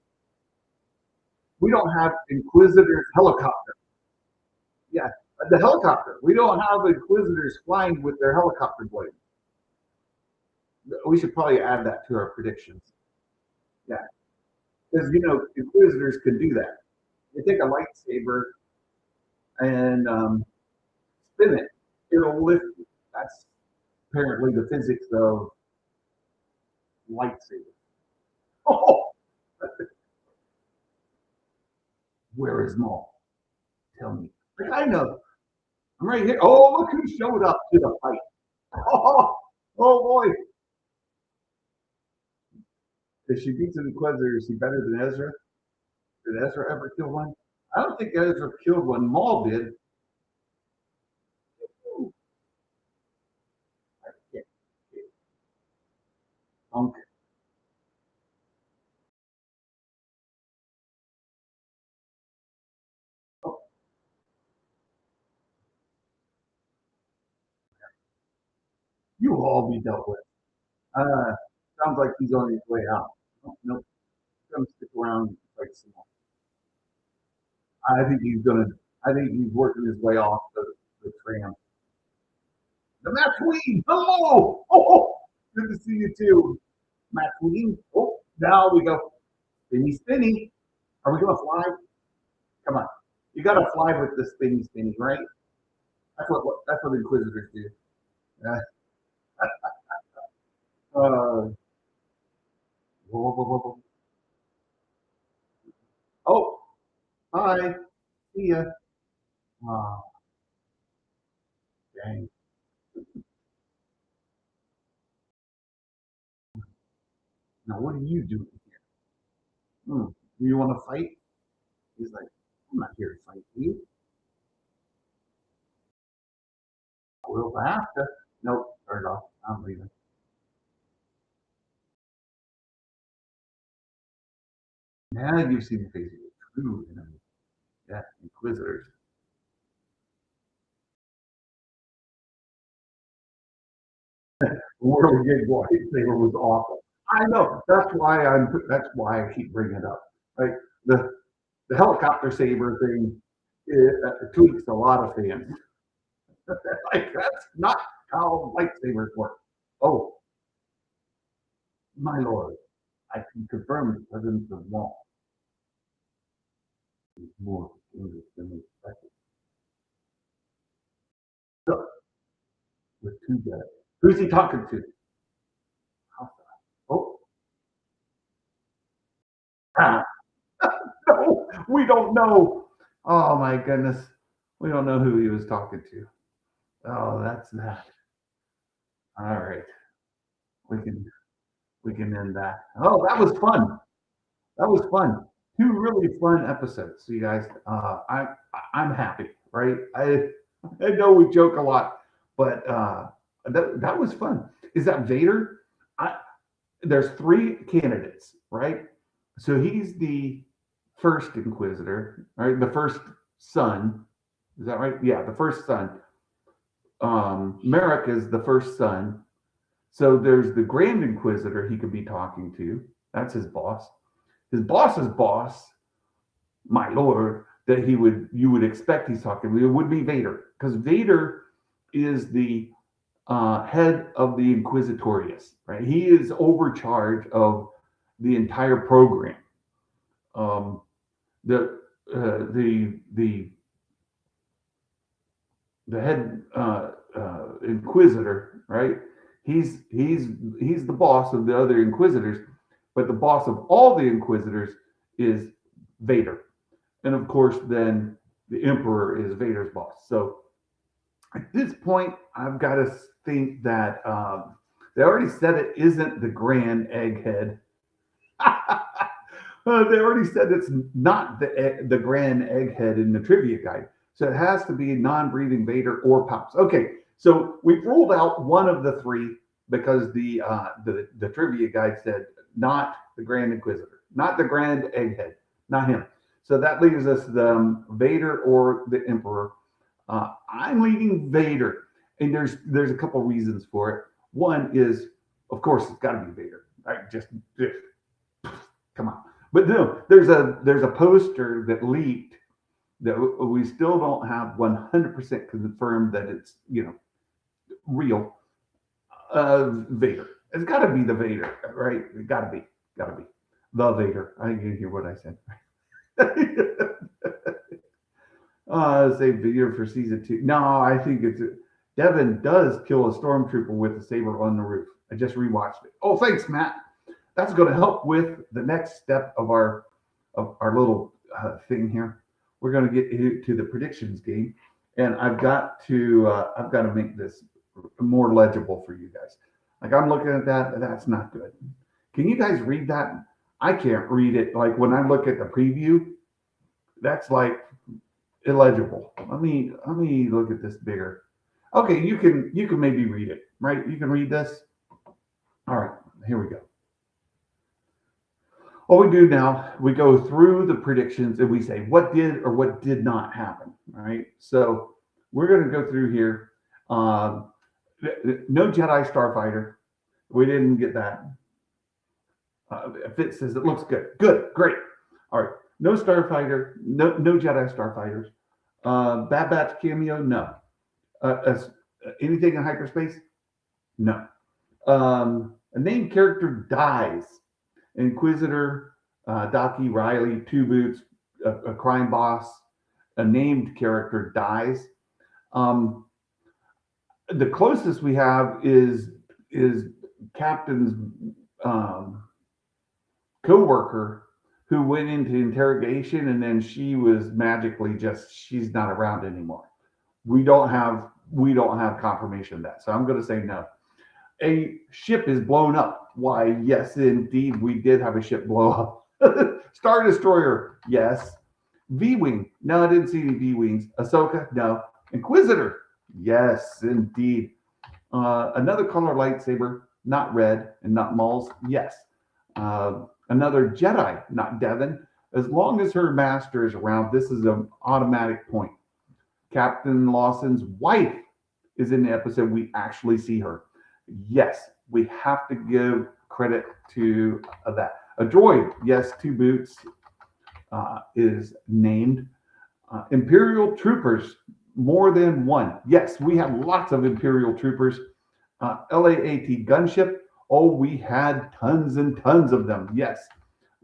We don't have Inquisitor's helicopter. Yeah, the helicopter. We don't have Inquisitors flying with their helicopter blade. We should probably add that to our predictions. Yeah, because Inquisitors can do that. They take a lightsaber and spin it. It'll lift you. That's apparently the physics of lightsabers. Oh, where is Maul? Tell me. Like I know. I'm right here. Oh, look who showed up to the fight. Oh, oh boy. If she beats an Inquisitor, is she better than Ezra? Did Ezra ever kill one? I don't think Ezra killed one. Maul did. Ooh, I can't. Punk. Oh, you will all be dealt with. Uh, sounds like he's on his way out. No, no, he's gonna stick around and fight some more. I think he's gonna. I think he's working his way off the tram. The Matt Queen. Hello. Oh, good to see you too, Matt Queen. Oh, now we go. Spinny, spinny. Are we gonna fly? Come on. You gotta fly with the spinny, spinny, right? That's what Inquisitors do. Uh, whoa, whoa, whoa, whoa. Oh, hi. See ya. Oh, dang. Now what are you doing here? Hmm. Do you want to fight? He's like, I'm not here to fight you. We'll have to. Nope, turn it off. I'm leaving. Now you've seen the face of the true enemy. Yeah, Inquisitors. World Gig Lightsaber was awful. I know. That's why I keep bringing it up. Like the helicopter saber thing, it tweaks a lot of fans. Like that's not how lightsabers work. Oh, my lord, I can confirm the presence of Maul is more dangerous than we expected. So, with two guys, who's he talking to? Oh, ah, no, we don't know. Oh my goodness, we don't know who he was talking to. Oh, that's that. All right, we can we can end that. Oh, that was fun. That was fun. Two really fun episodes. So you guys, I'm happy, right? I know we joke a lot, but that was fun. Is that Vader? I There's three candidates, right? So he's the first Inquisitor, right? The first son. Is that right? Yeah, the first son. Merrick is the first son. So there's the Grand Inquisitor he could be talking to. That's his boss. His boss's boss, my lord, that you would expect he's talking to would be Vader, because Vader is the head of the Inquisitorius, right? He is overcharge of the entire program. Um, the the head Inquisitor, right? He's the boss of the other Inquisitors, but the boss of all the Inquisitors is Vader, and of course, then the Emperor is Vader's boss. So at this point, I've got to think that they already said it isn't the Grand Egghead. They already said it's not the Grand Egghead in the trivia guide. So it has to be non-breathing Vader or Pops. Okay, so we've ruled out one of the three because the trivia guide said not the Grand Inquisitor, not the Grand Egghead, not him. So that leaves us the Vader or the Emperor. I'm leaning Vader, and there's a couple reasons for it. One is, of course, it's got to be Vader. Right? Just come on. But no, there's a poster that leaked that we still don't have 100% confirmed that it's real. Vader. It's got to be the Vader, right? It got to be the Vader. I didn't hear what I said. Save video for season 2. No, I think Devin does kill a stormtrooper with a saber on the roof. I just rewatched it. Oh, thanks, Matt. That's going to help with the next step of our little thing here. We're going to get to the predictions game, and I've got to make this more legible for you guys. Like I'm looking at that, that's not good. Can you guys read that? I can't read it. Like when I look at the preview, that's like illegible. Let me look at this bigger. Okay, you can maybe read it, right? You can read this. All right, here we go. What we do now, we go through the predictions and we say what did or what did not happen. All right, so we're going to go through here. Um, no Jedi Starfighter. We didn't get that. Fitz says it looks good. Good, great. All right. No Starfighter. No Jedi Starfighters. Bad Batch cameo. No. Anything in hyperspace? No. A named character dies. Inquisitor, Docky, Riley, Two Boots, a crime boss. A named character dies. Um, the closest we have is Captain's co-worker who went into interrogation and then she was magically she's not around anymore. We don't have confirmation of that. So I'm going to say no. A ship is blown up. Why, yes, indeed, we did have a ship blow up. Star Destroyer, yes. V-Wing, no, I didn't see any V-Wings. Ahsoka, no. Inquisitor, yes, indeed. Another color lightsaber, not red and not Maul's, yes. Another Jedi, not Devin. As long as her master is around, this is an automatic point. Captain Lawson's wife is in the episode. We actually see her. Yes, we have to give credit to that. A droid, yes, Two Boots is named. Imperial troopers, more than one. Yes, we have lots of Imperial troopers. LAAT gunship, oh, we had tons and tons of them. Yes.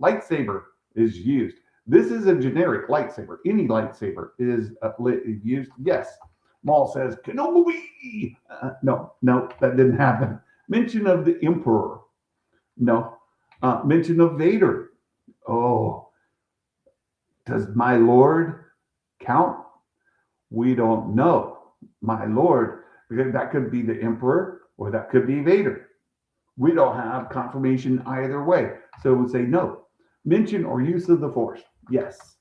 Lightsaber is used. This is a generic lightsaber. Any lightsaber is used. Yes. Maul says, Kenobi. No, that didn't happen. Mention of the Emperor. No. Mention of Vader. Oh. Does my Lord count? We don't know. My Lord, because that could be the Emperor or that could be Vader. We don't have confirmation either way. So we'll say no. Mention or use of the Force. Yes.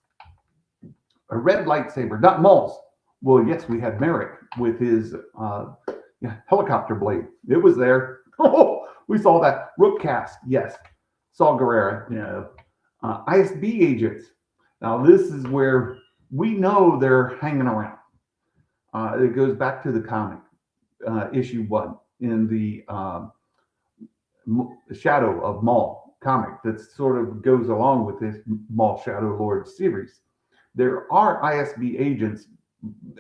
A red lightsaber, not Maul's. Well, yes, we had Merrick with his helicopter blade. It was there. Oh, we saw that. Rookcast, yes. Saw Gerrera, no. ISB agents. Now, this is where we know they're hanging around. It goes back to the comic, issue 1 in the Shadow of Maul comic that sort of goes along with this Maul Shadow Lord series. There are ISB agents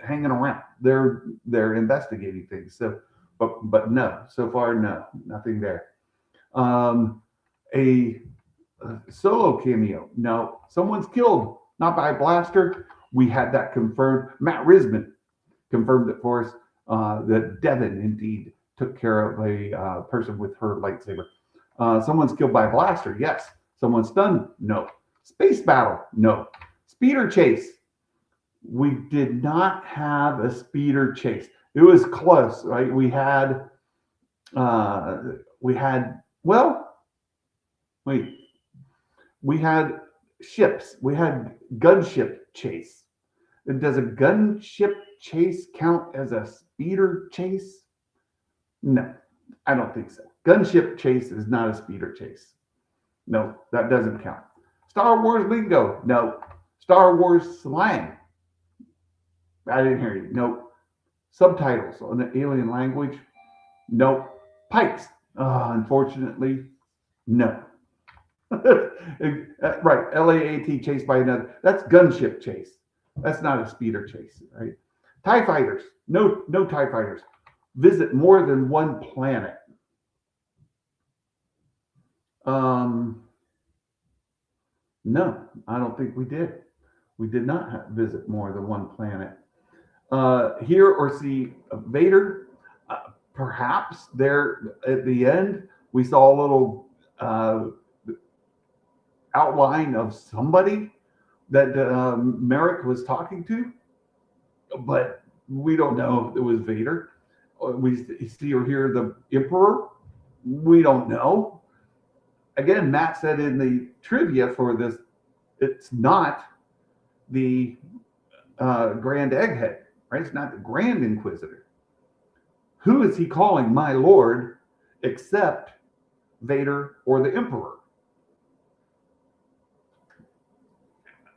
hanging around. They're investigating things. So, but no, so far no, nothing there. A solo cameo. No, someone's killed, not by a blaster. We had that confirmed. Matt Risman confirmed it for us that Devin indeed took care of a person with her lightsaber. Someone's killed by a blaster. Yes. Someone's stunned. No. Space battle. No. Speeder chase. We did not have a speeder chase. It was close, right? We had ships. We had gunship chase. Does a gunship chase count as a speeder chase? No, I don't think so. Gunship chase is not a speeder chase. No, that doesn't count. Star Wars lingo. No. Star Wars slang. I didn't hear you. No. Subtitles on the alien language. No. Pikes. Unfortunately, no. Right. LAAT chased by another. That's gunship chase. That's not a speeder chase, right? TIE fighters. No TIE fighters. Visit more than one planet. No, I don't think we did. We did not visit more than one planet. Hear or see Vader. Perhaps there at the end, we saw a little outline of somebody that Merrick was talking to, but we don't know if it was Vader. We see or hear the Emperor. We don't know. Again, Matt said in the trivia for this, it's not the Grand Egghead, right? It's not the Grand Inquisitor. Who is he calling my lord except Vader or the Emperor?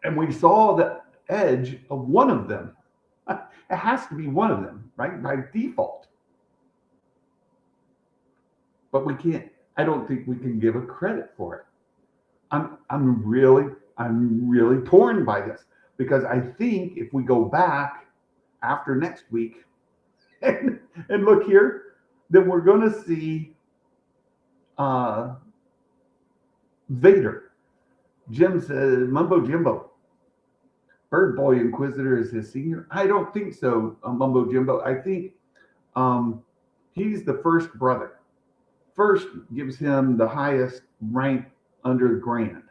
And we saw the edge of one of them. It has to be one of them, right? By default. But we can't, I don't think we can give a credit for it. I'm really torn by this, because I think if we go back after next week and look here, then we're going to see Vader. Jim says Mumbo Jimbo. Bird Boy Inquisitor is his senior. I don't think so, Mumbo Jimbo. I think he's the first brother. First gives him the highest rank under the Grand.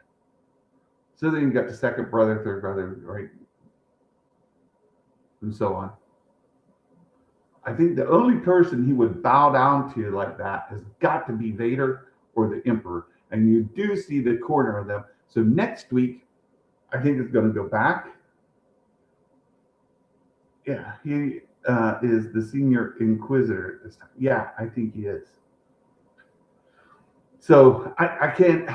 So then you got the second brother, third brother, right? And so on. I think the only person he would bow down to like that has got to be Vader or the Emperor. And you do see the corner of them. So next week, I think it's going to go back. Yeah, he is the senior Inquisitor this time. Yeah, I think he is. So I can't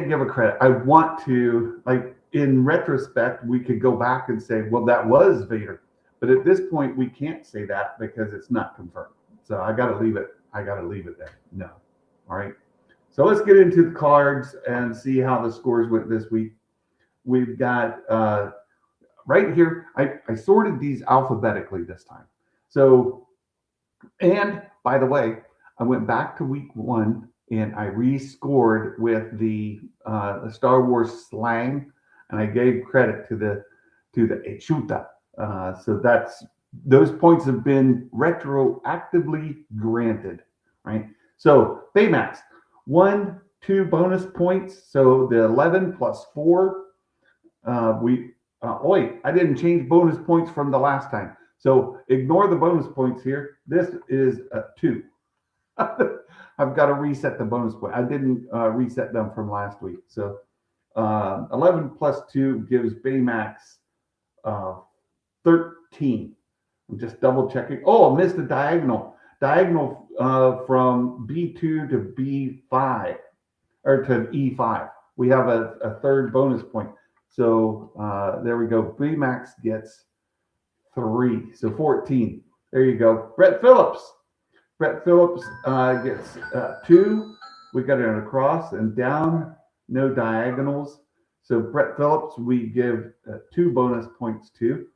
give a credit. I want to, like, in retrospect, we could go back and say, well, that was Vader. But at this point, we can't say that because it's not confirmed. So I got to leave it. I got to leave it there. No. All right. So let's get into the cards and see how the scores went this week. We've got right here, I sorted these alphabetically this time. So, and by the way, I went back to week 1 and I rescored with the Star Wars slang, and I gave credit to the Echuta. So those points have been retroactively granted, right? So Baymax, 1, 2 bonus points. So the 11 plus 4. Wait, I didn't change bonus points from the last time. So ignore the bonus points here. This is a 2. I've got to reset the bonus point. I didn't reset them from last week. So 11 plus 2 gives Baymax 13. I'm just double checking. Oh, I missed a diagonal. Diagonal from B2 to B5 or to E5. We have a third bonus point. So there we go. Baymax gets 3. So 14. There you go. Brett Phillips. Brett Phillips gets 2. We got it across and down. No diagonals. So Brett Phillips, we give 2 bonus points to.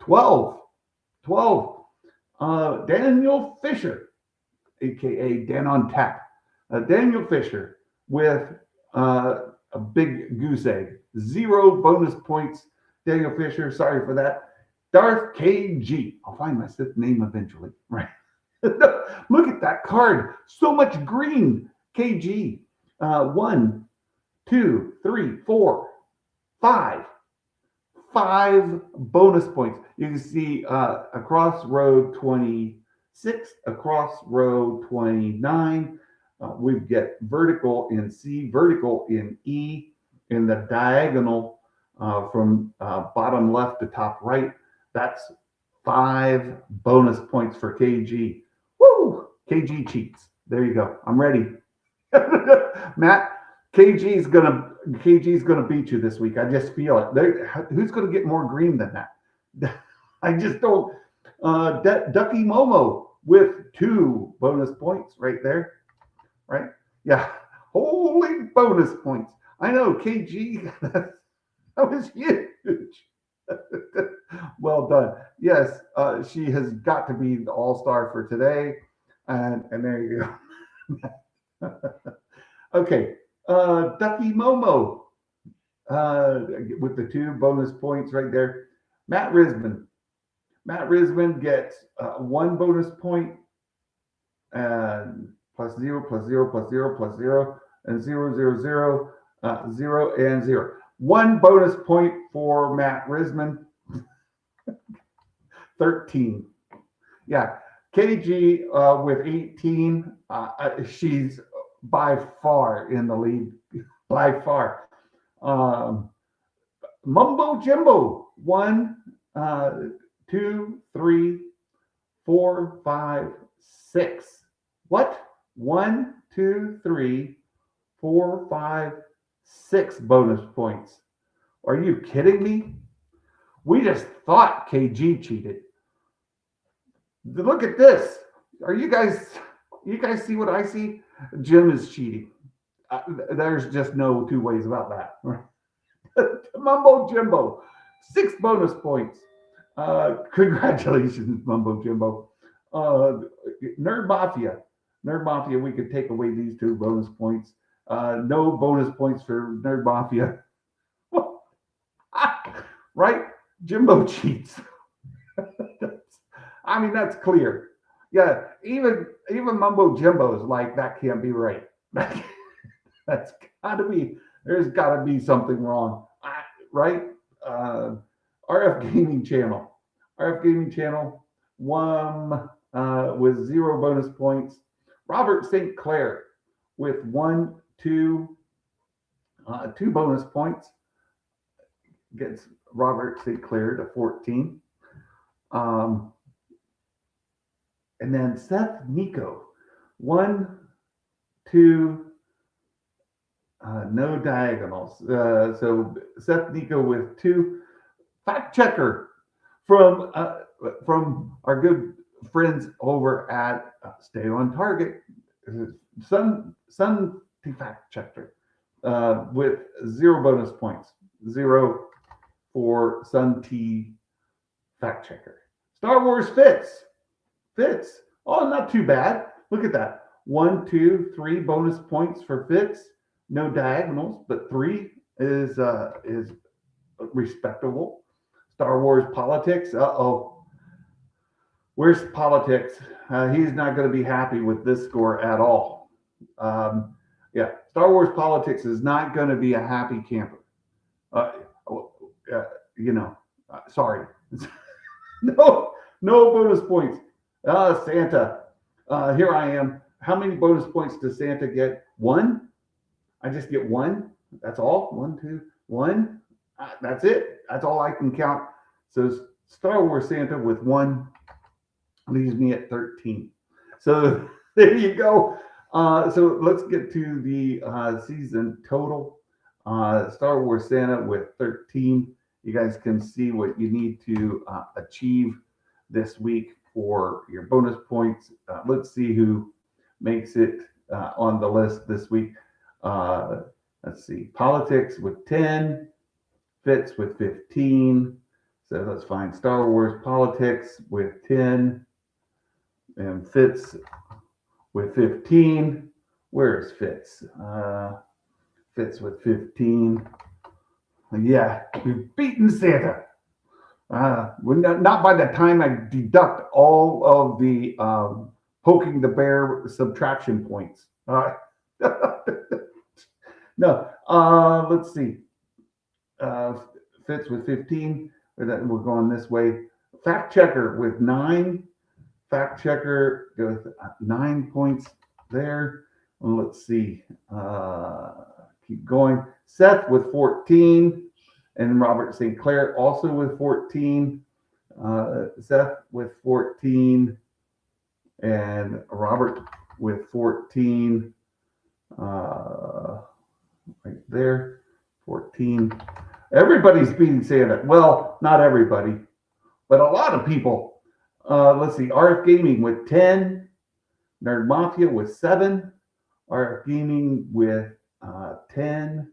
12. Daniel Fisher, a.k.a. Dan on Tap. Daniel Fisher with a big goose egg. 0 bonus points. Daniel Fisher, sorry for that. Darth KG. I'll find my fifth name eventually. Right. Look at that card. So much green. KG. 1, 2, 3, 4, 5. 5 bonus points. You can see across row 26, across row 29. We get vertical in C, vertical in E, in the diagonal from bottom left to top right. That's 5 bonus points for KG. Woo! KG cheats. There you go. I'm ready. Matt, KG's gonna beat you this week. I just feel it. Who's gonna get more green than that? I just don't. Ducky Momo with 2 bonus points right there. Right? Yeah. Holy bonus points. I know, KG. That was huge. Well done. Yes, she has got to be the all-star for today. And there you go. Okay. Ducky Momo. with the 2 bonus points right there. Matt Risman. Matt Risman gets 1 bonus point and plus 0, plus 0, plus 0, plus 0, and 0, 0, 0, 0, and 0. 1 bonus point for Matt Risman. 13. Yeah. KG with 18. She's by far in the lead. By far. Mumbo Jimbo. 1, 2, 3, 4, 5, 6. What? 1, 2, 3, 4, 5, 6 bonus points. Are you kidding me? We just thought KG cheated. Look at this. Are you guys see what I see? Jim is cheating. There's just no 2 ways about that. Mumbo Jimbo, 6 bonus points. Congratulations, Mumbo Jimbo. Nerd Mafia. Nerd Mafia, we could take away these 2 bonus points. No bonus points for Nerd Mafia. Right? Jimbo cheats. I mean, that's clear. Yeah, even Mumbo Jimbo is like, that can't be right. That's gotta be, there's gotta be something wrong. Right? RF Gaming Channel. RF Gaming Channel, 1 with 0 bonus points. Robert St. Clair with 1, 2, 2 bonus points. Gets Robert St. Clair to 14. And then Seth Nico, 1, 2, no diagonals. So Seth Nico with 2. Fact checker from our good friends over at Stay on Target, Sun fact checker with 0 bonus points. 0 for Sun T fact checker. Star Wars Fitz. Oh, not too bad. Look at that. 1, 2, 3 bonus points for Fitz. No diagonals, but 3 is respectable. Star Wars Politics. Uh-oh. Where's Politics? He's not going to be happy with this score at all. Yeah, Star Wars Politics is not going to be a happy camper. Sorry. No bonus points. Santa. Here I am. How many bonus points does Santa get? 1? I just get 1. That's all. 1, 2, 1. That's it. That's all I can count. So Star Wars Santa with 1 leaves me at 13. So there you go. So let's get to the season total. Star Wars Santa with 13. You guys can see what you need to achieve this week for your bonus points. Let's see who makes it on the list this week. Let's see. Politics with 10. Fitz with 15. So let's find Star Wars Politics with 10. And Fitz with 15. Where's Fitz? Fitz with 15. Yeah, we've beaten Santa. Not by the time I deduct all of the poking the bear subtraction points. No, let's see. Fitz with 15. We're going this way. Fact checker with 9. Fact checker with 9 points there. Let's see. Keep going. Seth with 14. And Robert St. Clair also with 14. Seth with 14. And Robert with 14. Right there. 14. Everybody's beating Santa. Well, not everybody, but a lot of people. Let's see. RF Gaming with 10. Nerd Mafia with 7. RF Gaming with 10.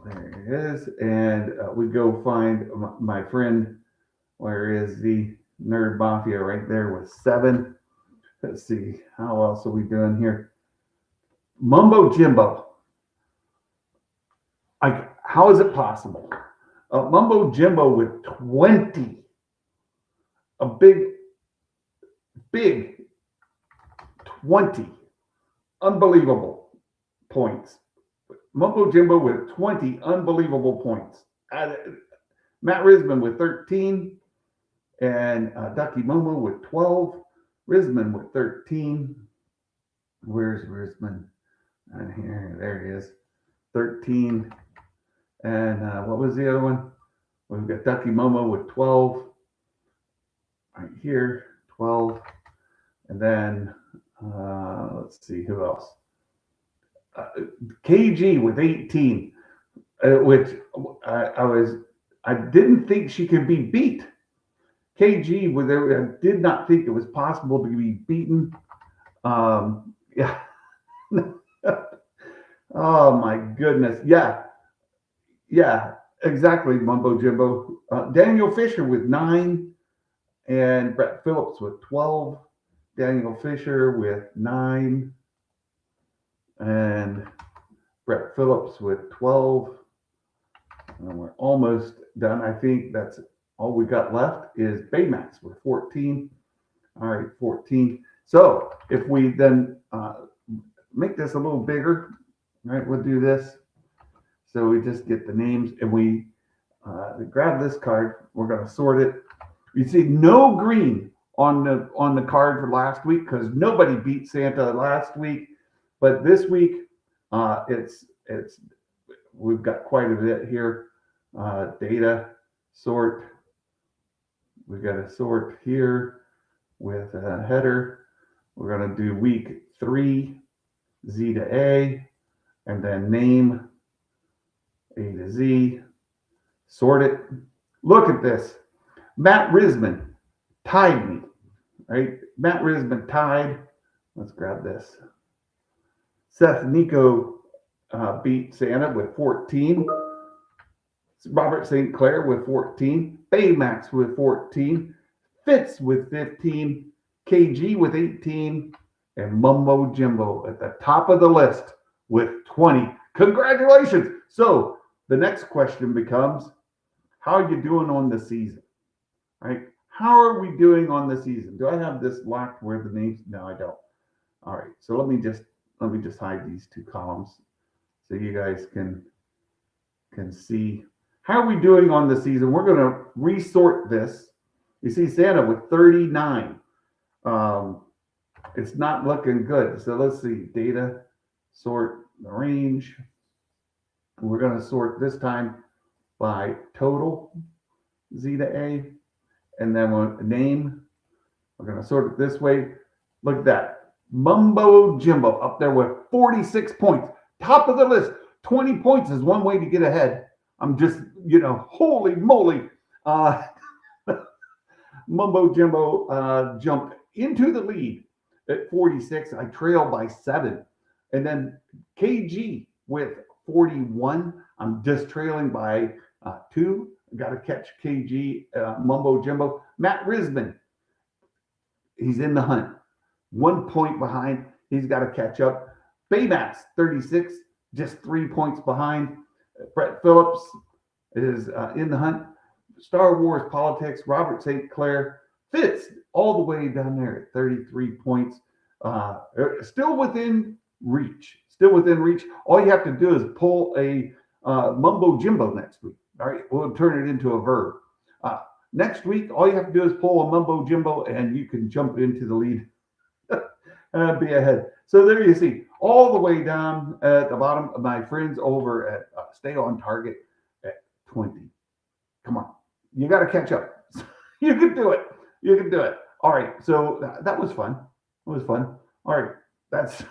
There it is. And we go find my friend. Where is the Nerd Mafia? Right there with 7. Let's see. How else are we doing here? Mumbo Jimbo. Like, how is it possible? Mumbo Jimbo with 20. A big 20. Unbelievable points. Mumbo Jimbo with 20 unbelievable points. Matt Risman with 13. And Ducky Momo with 12. Risman with 13. Where's Risman? And here, there he is. 13. And what was the other one? We've got Ducky Momo with 12. Right here, 12. And then, let's see, who else? KG with 18, which I didn't think she could be beat. KG, I did not think it was possible to be beaten. Yeah. Oh my goodness. Yeah, exactly. Mumbo Jimbo. Daniel Fisher with 9, and Brett Phillips with 12. Daniel Fisher with 9, and Brett Phillips with 12. And we're almost done. I think that's all we got left is Baymax with 14. All right, 14. So if we then make this a little bigger, right, we'll do this. So we just get the names and we grab this card. We're going to sort it. You see no green on the card for last week because nobody beat Santa last week. But this week, we've got quite a bit here. Data sort. We've got to sort here with a header. We're going to do week 3, Z to A, and then name A to Z. Sort it. Look at this. Matt Risman tied me, right? Matt Risman tied. Let's grab this. Seth Nico beat Santa with 14. Robert St. Clair with 14. Baymax with 14. Fitz with 15. KG with 18. And Mumbo Jimbo at the top of the list with 20. Congratulations. So the next question becomes, how are you doing on the season? Right? How are we doing on the season? Do I have this locked where the names? No, I don't. All right. So let me just hide these 2 columns so you guys can see. How are we doing on the season? We're going to resort this. You see Santa with 39. It's not looking good. So let's see. Data, sort the range. We're going to sort this time by total, Z to A. And then we'll name. We're going to sort it this way. Look at that. Mumbo Jimbo up there with 46 points. Top of the list. 20 points is one way to get ahead. I'm just, holy moly. Mumbo Jimbo jumped into the lead at 46. I trail by 7. And then KG with 41. I'm just trailing by 2. Got to catch KG, Mumbo Jimbo. Matt Risman, he's in the hunt. 1 point behind. He's got to catch up. Baymax, 36, just 3 points behind. Brett Phillips is in the hunt. Star Wars Politics, Robert St. Clair, Fitz all the way down there at 33 points. Still within reach. All you have to do is pull a Mumbo Jimbo next week. All right, we'll turn it into a verb. Next week, all you have to do is pull a Mumbo Jimbo and you can jump into the lead and be ahead. So there you see, all the way down at the bottom of my friends over at Stay on Target at 20. Come on, you got to catch up. You can do it. All right, so that was fun. All right, that's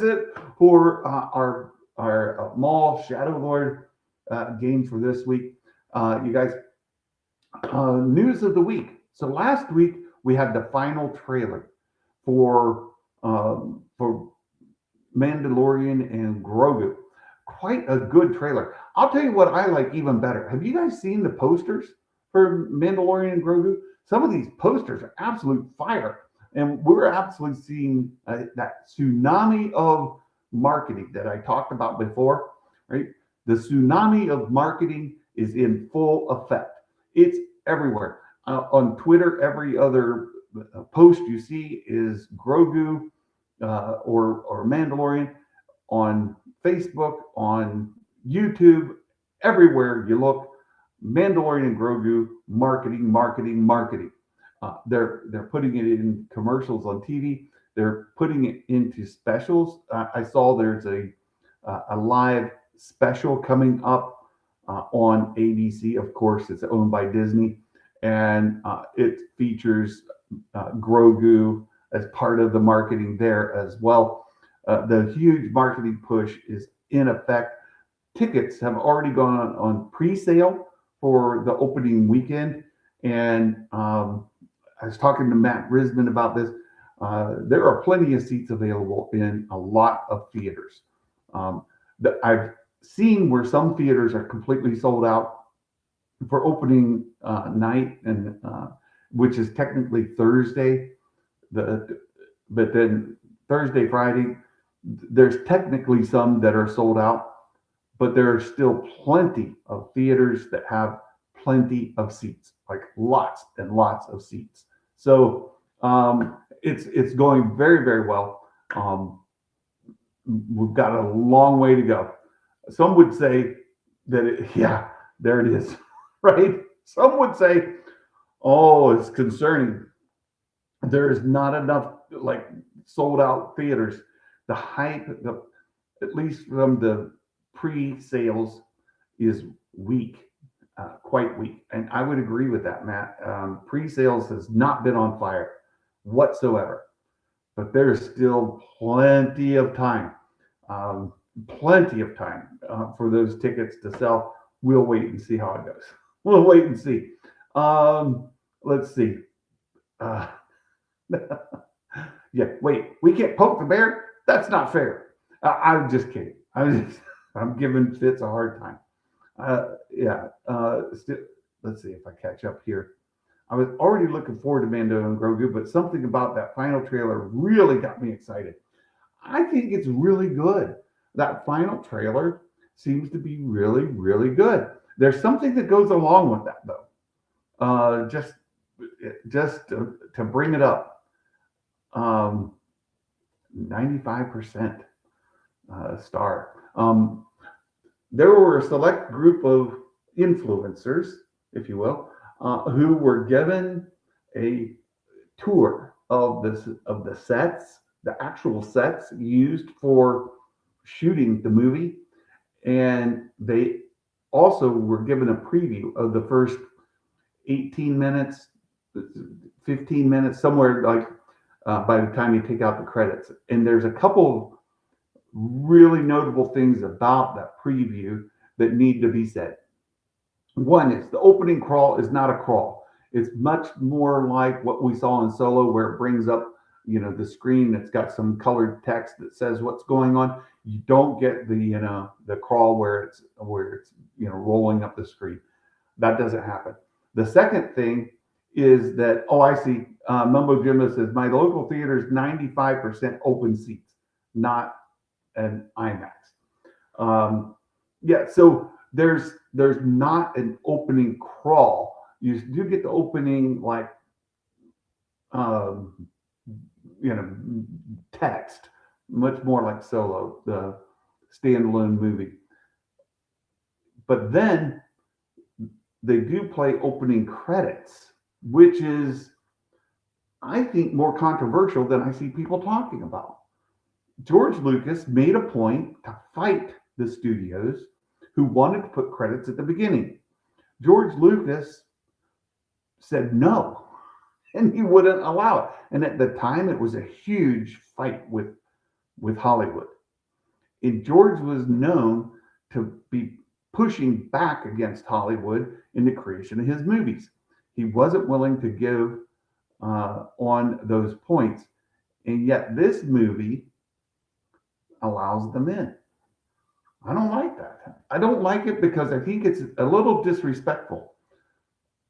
it for our Maul Shadow Lord game for this week. You guys, news of the week. So last week we had the final trailer for Mandalorian and Grogu. Quite a good trailer. I'll tell you what I like even better. Have you guys seen the posters for Mandalorian and Grogu? Some of these posters are absolute fire. And we're absolutely seeing that tsunami of marketing that I talked about before, right? The tsunami of marketing is in full effect. It's everywhere. On Twitter, every other post you see is Grogu or Mandalorian. On Facebook, on YouTube, everywhere you look, Mandalorian and Grogu marketing, marketing, marketing. They're putting it in commercials on TV. They're putting it into specials. I saw there's a live special coming up on ABC. Of course, it's owned by Disney, and it features Grogu as part of the marketing there as well. The huge marketing push is in effect. Tickets have already gone on pre-sale for the opening weekend, and I was talking to Matt Risman about this. There are plenty of seats available in a lot of theaters. I've seen where some theaters are completely sold out for opening night, and which is technically Thursday. But then Thursday, Friday, there's technically some that are sold out, but there are still plenty of theaters that have plenty of seats, like lots and lots of seats. So it's going very, very well. We've got a long way to go. Some would say that, yeah, there it is, right? Some would say, oh, it's concerning. There's not enough like sold out theaters. The hype, at least from the pre-sales, is weak, quite weak. And I would agree with that, Matt. Pre-sales has not been on fire whatsoever, but there's still plenty of time, for those tickets to sell. We'll wait and see how it goes. We'll wait and see. Let's see. Yeah, wait, we can't poke the bear? That's not fair. I'm just kidding. I'm giving Fitz a hard time. Let's see if I catch up here. I was already looking forward to Mando and Grogu, but something about that final trailer really got me excited. I think it's really good. That final trailer seems to be really, really good. There's something that goes along with that, though. Just to bring it up. 95% star. There were a select group of influencers, if you will, who were given a tour of the sets, the actual sets used for shooting the movie, and they also were given a preview of the first 18 minutes, 15 minutes, somewhere like by the time you take out the credits. And there's a couple really notable things about that preview that need to be said. One is the opening crawl is not a crawl. It's much more like what we saw in Solo, where it brings up, the screen that's got some colored text that says what's going on. You don't get the crawl where it's rolling up the screen. That doesn't happen. The second thing is that, I see. Mumbo Jimbo says my local theater is 95% open seats, not an IMAX. So there's not an opening crawl. You do get the opening text, much more like Solo, the standalone movie. But then they do play opening credits, which is, I think, more controversial than I see people talking about. George Lucas made a point to fight the studios who wanted to put credits at the beginning. George Lucas said no, and he wouldn't allow it. And at the time, it was a huge fight with Hollywood. And George was known to be pushing back against Hollywood in the creation of his movies. He wasn't willing to give on those points, and yet this movie allows them in. I don't like that. I don't like it because I think it's a little disrespectful.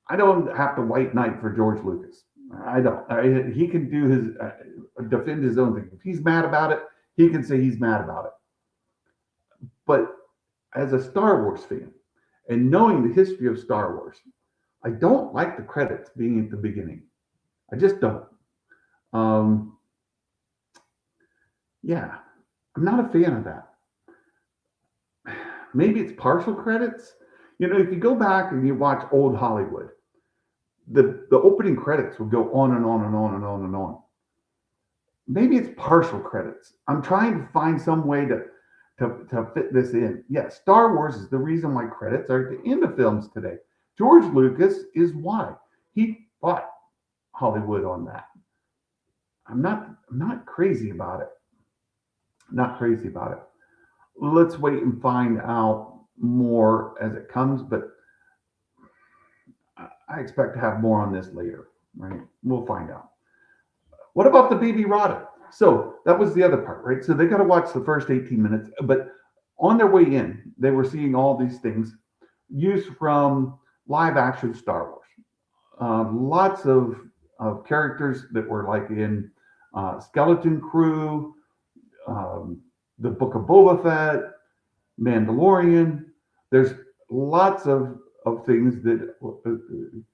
I don't have to white knight for George Lucas. I don't. He can do defend his own thing. If he's mad about it, he can say he's mad about it. But as a Star Wars fan and knowing the history of Star Wars, I don't like the credits being at the beginning. I just don't. Um, yeah, I'm not a fan of that. Maybe it's partial credits. If you go back and you watch old Hollywood, the opening credits would go on and on and on and on and on. Maybe it's partial credits. I'm trying to find some way to fit this in. Yeah, Star Wars is the reason why credits are at the end of films today. George Lucas is why. He fought Hollywood on that. I'm not crazy about it. Not crazy about it. Let's wait and find out more as it comes, but I expect to have more on this later, right? We'll find out. What about the baby Rada? So that was the other part, right? So they got to watch the first 18 minutes, but on their way in, they were seeing all these things used from live action Star Wars. Lots of characters that were like in Skeleton Crew, the Book of Boba Fett, Mandalorian. There's lots of things that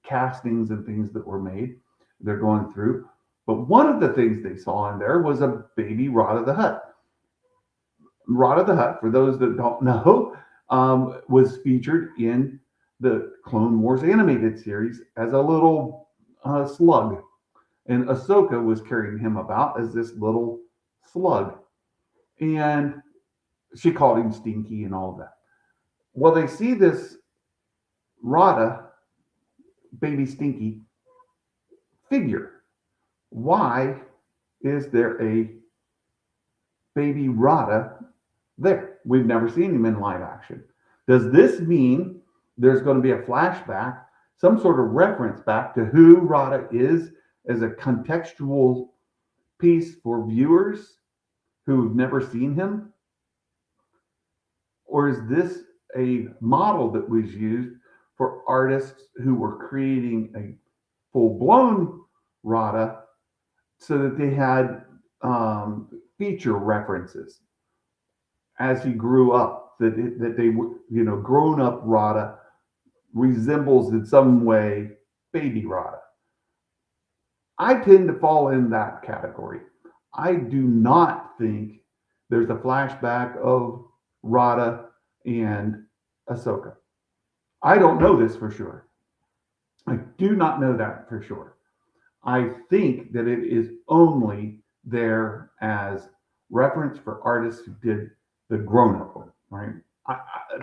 castings and things that were made. They're going through. But one of the things they saw in there was a baby Rod of the Hutt. Rod of the Hutt, for those that don't know, was featured in the Clone Wars animated series as a little slug. And Ahsoka was carrying him about as this little slug. And she called him Stinky and all of that. Well, they see this Rada, baby Stinky, figure. Why is there a baby Rada there? We've never seen him in live action. Does this mean there's going to be a flashback, some sort of reference back to who Rada is as a contextual piece for viewers who've never seen him? Or is this a model that was used for artists who were creating a full-blown Rada so that they had feature references as he grew up, that they grown up Rada resembles in some way baby Rada? I tend to fall in that category. I do not think there's a flashback of Rada and Ahsoka. I don't know this for sure. I do not know that for sure. I think that it is only there as reference for artists who did the grown-up one, right?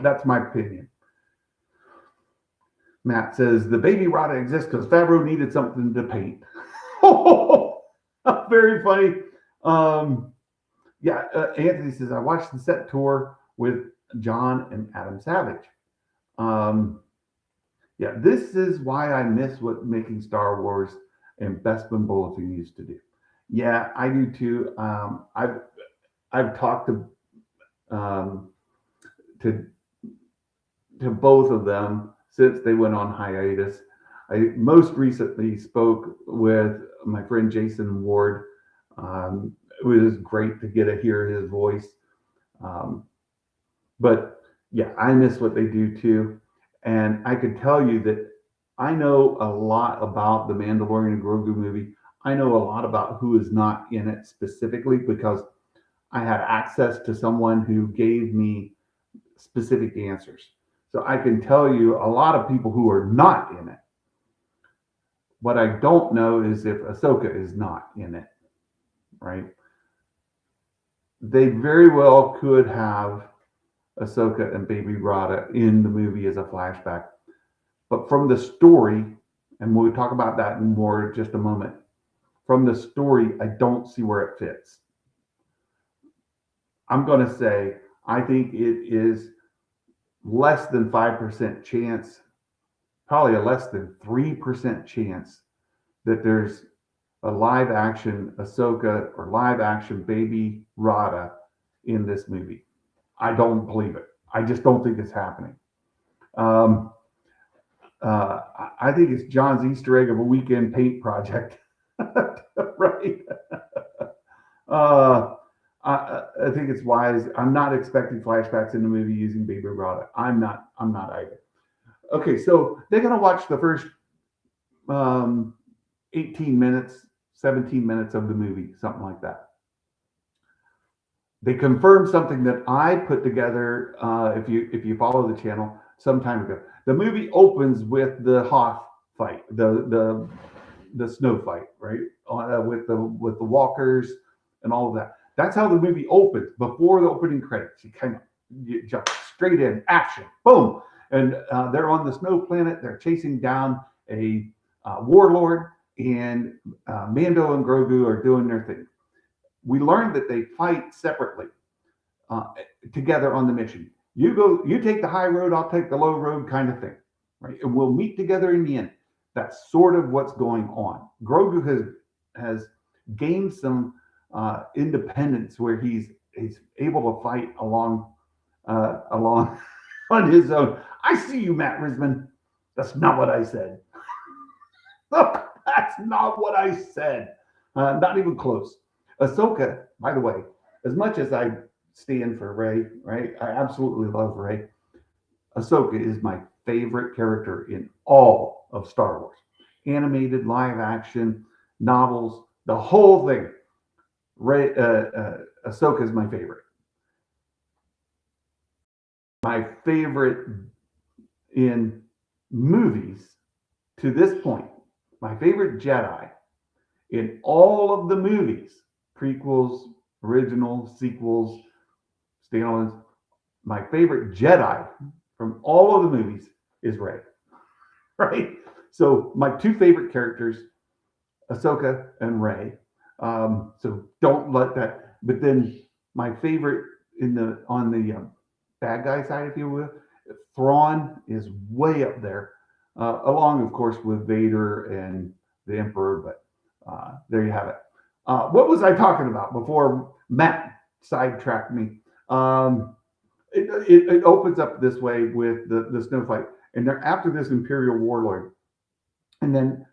That's my opinion. Matt says the baby Rada exists because Favreau needed something to paint. Very funny. Anthony says I watched the set tour with John and Adam Savage. This is why I miss what making Star Wars and Bespin Bulletin used to do. Yeah, I do too. I've talked to both of them since they went on hiatus. I most recently spoke with my friend Jason Ward. It was great to get to hear his voice. But yeah, I miss what they do too. And I can tell you that I know a lot about the Mandalorian and Grogu movie. I know a lot about who is not in it specifically because I had access to someone who gave me specific answers. So I can tell you a lot of people who are not in it. What I don't know is if Ahsoka is not in it, right? They very well could have Ahsoka and Baby Rada in the movie as a flashback. But from the story, and we'll talk about that in more in just a moment, from the story, I don't see where it fits. I'm going to say I think it is less than 5% chance, probably a less than 3% chance that there's a live action Ahsoka or live action Baby Rada in this movie. I don't believe it. I just don't think it's happening. I think it's John's Easter egg of a weekend paint project, right? I think it's wise. I'm not expecting flashbacks in the movie using Baby Yoda. I'm not either. Okay, so they're gonna watch the first um, 18 minutes, 17 minutes of the movie, something like that. They confirmed something that I put together. If you follow the channel some time ago, the movie opens with the Hoth fight, the snow fight, right? With the walkers and all of that. That's how the movie opens before the opening credits. You jump straight in, action, boom, and they're on the snow planet. They're chasing down a warlord, and Mando and Grogu are doing their thing. We learned that they fight separately, together on the mission. You take the high road, I'll take the low road, kind of thing, right? And we'll meet together in the end. That's sort of what's going on. Grogu has gained some independence where he's able to fight along on his own. I see you, Matt Risman. That's not what I said. That's not what I said. Not even close. Ahsoka, by the way, as much as I stand for Rey, right? I absolutely love Rey. Ahsoka is my favorite character in all of Star Wars. Animated, live action, novels, the whole thing. Ahsoka is my favorite. My favorite in movies to this point, my favorite Jedi in all of the movies, prequels, original, sequels, standalones, my favorite Jedi from all of the movies is Rey, right? So my two favorite characters, Ahsoka and Rey. So don't let that. But then my favorite on the bad guy side, if you will, Thrawn is way up there, along of course with Vader and the Emperor. But there you have it. What was I talking about before Matt sidetracked me? It opens up this way with the snow fight, and they're after this Imperial warlord, and then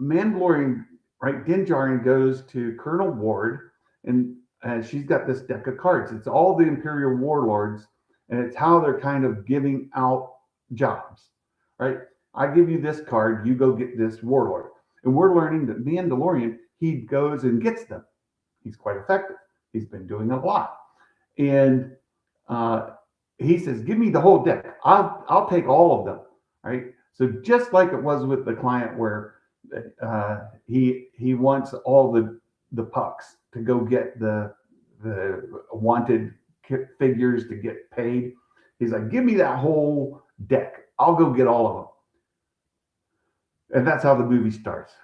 Mandalorian, right? Din Djarin goes to Colonel Ward, and she's got this deck of cards. It's all the Imperial warlords, and it's how they're kind of giving out jobs, right? I give you this card, you go get this warlord, and we're learning that Mandalorian, he goes and gets them. He's quite effective. He's been doing a lot, and he says, "Give me the whole deck. I'll take all of them." Right. So just like it was with the client, where he wants all the pucks to go get the wanted figures to get paid. He's like, "Give me that whole deck. I'll go get all of them." And that's how the movie starts.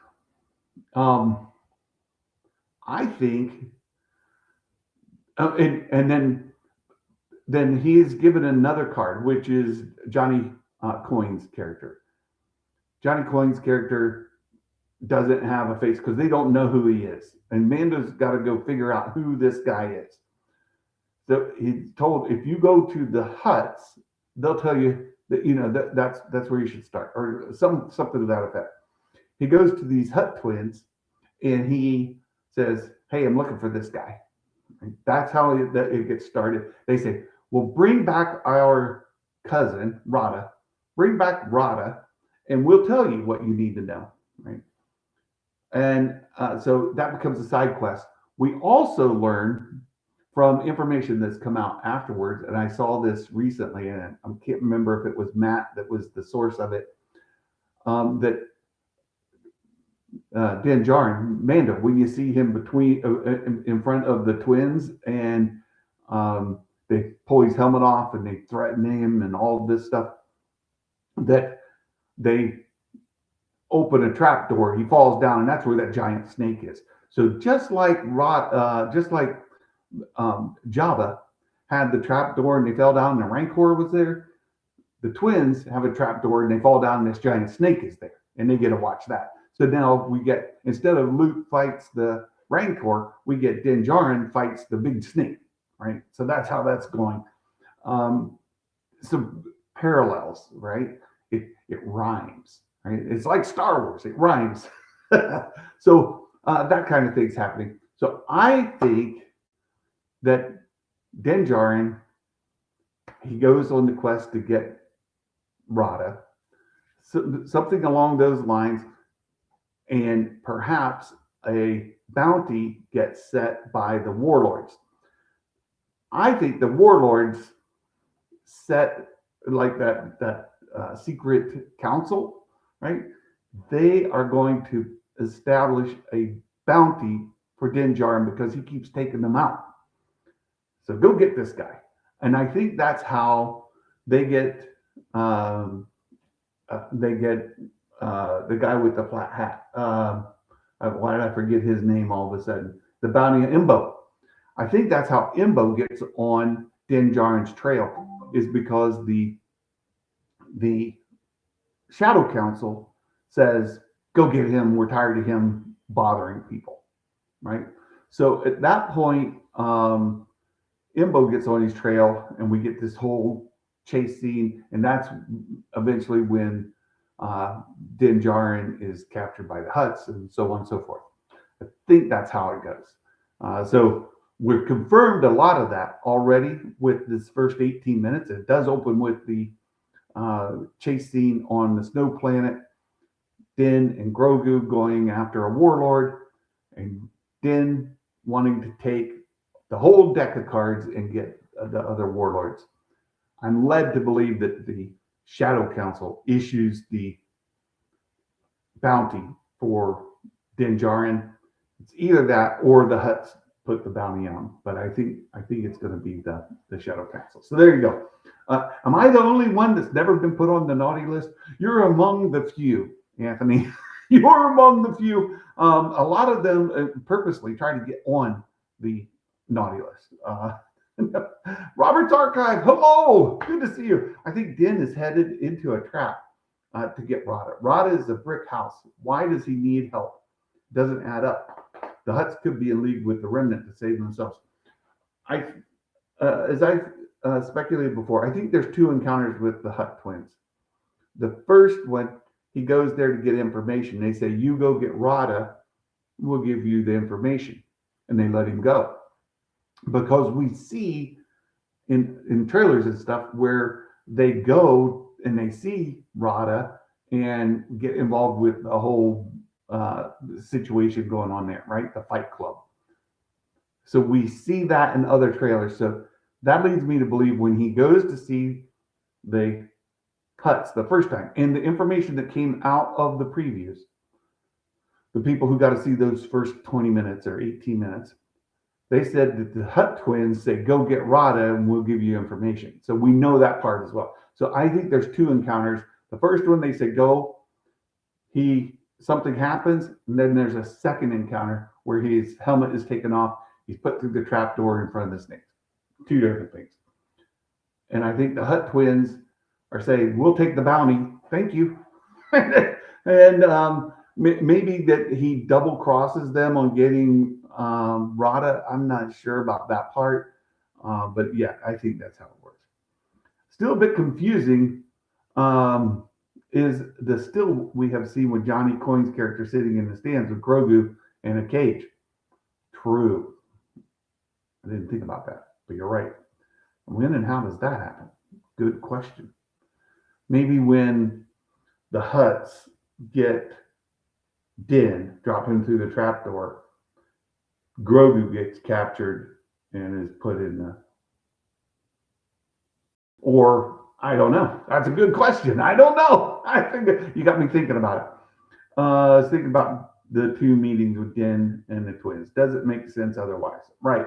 I think, and then he is given another card, which is Johnny Coin's character. Johnny Coin's character doesn't have a face because they don't know who he is, and Mando's got to go figure out who this guy is. So he's told, if you go to the huts, they'll tell you that that's where you should start, or something to that effect. He goes to these Hut twins, and he says, "Hey, I'm looking for this guy." And that's how it gets started. They say, "Well, bring back our cousin Rada. Bring back Rada, and we'll tell you what you need to know." Right? And so that becomes a side quest. We also learn from information that's come out afterwards, and I saw this recently, and I can't remember if it was Matt that was the source of it, that Din Djarin, Mando, when you see him in front of the twins, and they pull his helmet off and they threaten him and all this stuff, that they open a trap door, he falls down, and that's where that giant snake is. So just like Jabba had the trap door and they fell down and the Rancor was there, the twins have a trap door and they fall down and this giant snake is there, and they get to watch that. So now we get, instead of Luke fights the Rancor, we get Din Djarin fights the big snake, right? So that's how that's going. Some parallels, right? It rhymes, right? It's like Star Wars, it rhymes. So that kind of thing's happening. So I think that Din Djarin, he goes on the quest to get Rada, something along those lines, and perhaps a bounty gets set by the warlords. I think the warlords set like that secret council, right? They are going to establish a bounty for Din Djarin because he keeps taking them out. So go get this guy, and I think that's how they get the guy with the flat hat. Why did I forget his name all of a sudden? The bounty of Imbo. I think that's how Imbo gets on Din Djarin's trail, is because the Shadow Council says, "Go get him. We're tired of him bothering people." Right. So at that point, Imbo gets on his trail, and we get this whole chase scene, and that's eventually when Din Djarin is captured by the Hutts, and so on and so forth. I think that's how it goes. So we've confirmed a lot of that already with this first 18 minutes. It does open with the chase scene on the snow planet, Din and Grogu going after a warlord, and Din wanting to take the whole deck of cards and get the other warlords. I'm led to believe that the Shadow Council issues the bounty for Din Djarin. It's either that or the Hutts put the bounty on, but I think it's going to be the Shadow Council. So there you go. Am I the only one that's never been put on the naughty list? You're among the few, Anthony. You're among the few. A lot of them purposely try to get on the naughty list. Robert's Archive, hello, good to see you. I think Din is headed into a trap to get Rada. Rada is a brick house. Why does he need help? Doesn't add up. The Hutts could be in league with the Remnant to save themselves. As I speculated before, I think there's two encounters with the Hutt twins. The first one, he goes there to get information. They say, "You go get Rada, we'll give you the information," and they let him go. Because we see in trailers and stuff where they go and they see Rada and get involved with the whole situation going on there, right? The Fight Club. So we see that in other trailers. So that leads me to believe when he goes to see the Hutts the first time, and the information that came out of the previews, the people who got to see those first 20 minutes or 18 minutes, they said that the Hutt twins say, "Go get Rada and we'll give you information." So we know that part as well. So I think there's two encounters. The first one, they say, "Go," something happens, and then there's a second encounter where his helmet is taken off. He's put through the trap door in front of the snakes. Two different things. And I think the Hutt twins are saying, "We'll take the bounty. Thank you." And maybe that he double crosses them on getting Rada. I'm not sure about that part. But yeah, I think that's how it works. Still a bit confusing is the still we have seen with Johnny Coyne's character sitting in the stands with Grogu in a cage. True. I didn't think about that, but you're right. When and how does that happen? Good question. Maybe when the Hutts get Din, drop him through the trapdoor, Grogu gets captured and is put in the... Or, I don't know. That's a good question. I don't know. I think you got me thinking about it. I was thinking about the two meetings with Din and the twins. Does it make sense otherwise? Right.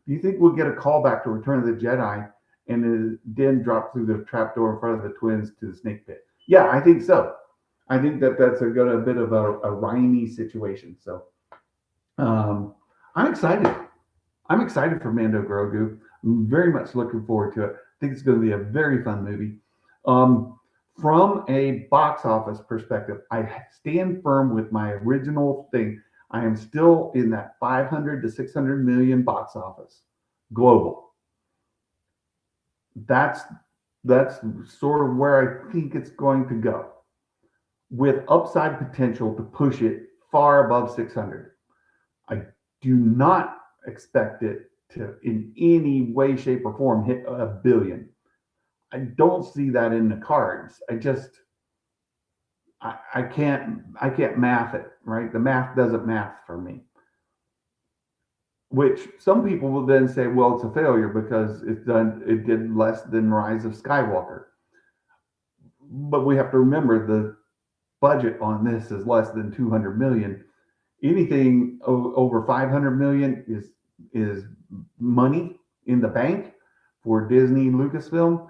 Do you think we'll get a callback to Return of the Jedi and Din drop through the trapdoor in front of the twins to the snake pit? Yeah, I think so. I think that's a bit of a rhymey situation. So I'm excited. I'm excited for Mando-Grogu. I'm very much looking forward to it. I think it's going to be a very fun movie. From a box office perspective, I stand firm with my original thing. I am still in that 500 to 600 million box office global. That's sort of where I think it's going to go, with upside potential to push it far above 600. I do not expect it to in any way, shape, or form hit $1 billion. I don't see that in the cards. I can't math it, right? The math doesn't math for me. Which some people will then say, well, it's a failure because it did less than Rise of Skywalker. But we have to remember the budget on this is less than 200 million. Anything over 500 million is money in the bank for Disney and Lucasfilm.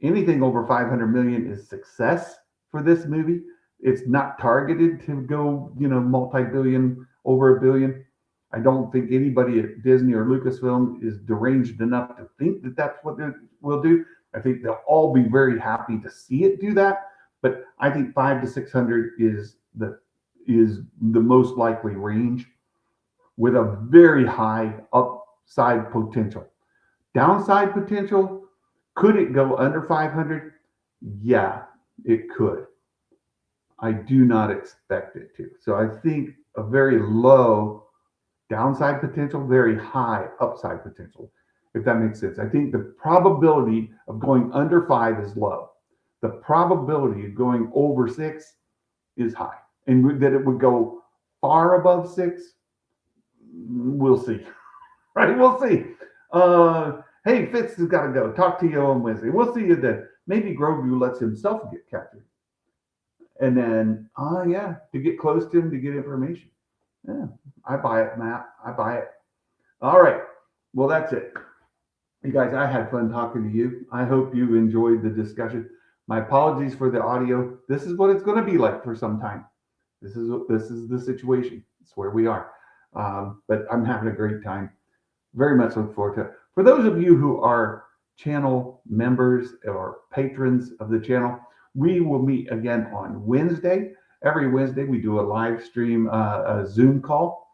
Anything over 500 million is success for this movie. It's not targeted to go, multi-billion, over $1 billion. I don't think anybody at Disney or Lucasfilm is deranged enough to think that that's what they will do. I think they'll all be very happy to see it do that. But I think 500 to 600 is the most likely range, with a very high upside potential. Downside potential, could it go under 500? Yeah, it could. I do not expect it to. So I think a very low downside potential, very high upside potential, if that makes sense. I think the probability of going under 5 is low. The probability of going over 6 is high. And that it would go far above 6, we'll see. Right? We'll see. Hey, Fitz has got to go. Talk to you on Wednesday. We'll see you then. Maybe Grogu lets himself get captured. And then, to get close to him to get information. Yeah, I buy it, Matt. I buy it. All right. Well, that's it. You guys, I had fun talking to you. I hope you enjoyed the discussion. My apologies for the audio. This is what it's going to be like for some time. This is the situation. It's where we are. But I'm having a great time. Very much look forward to it. For those of you who are channel members or patrons of the channel, we will meet again on Wednesday. Every Wednesday, we do a live stream, a Zoom call.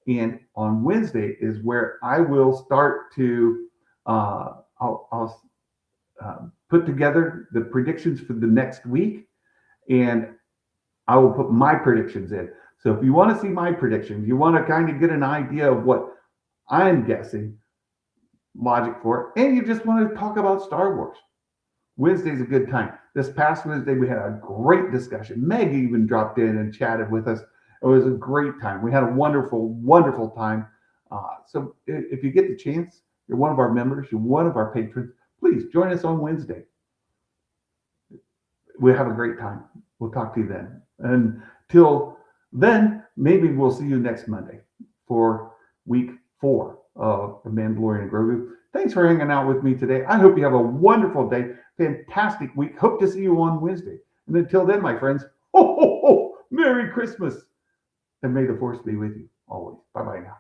And on Wednesday is where I will start to, I'll put together the predictions for the next week. And I will put my predictions in. So if you want to see my predictions, you want to kind of get an idea of what I'm guessing, logic for it, and you just want to talk about Star Wars, Wednesday's a good time. This past Wednesday, we had a great discussion. Meg even dropped in and chatted with us. It was a great time. We had a wonderful, wonderful time. So if you get the chance, you're one of our members, you're one of our patrons, please join us on Wednesday. We'll have a great time. We'll talk to you then. Until then, maybe we'll see you next Monday for week 4 of The Mandalorian and Grogu. Thanks for hanging out with me today. I hope you have a wonderful day, fantastic week. Hope to see you on Wednesday. And until then, my friends, ho, ho, ho, Merry Christmas. And may the force be with you always. Bye-bye now.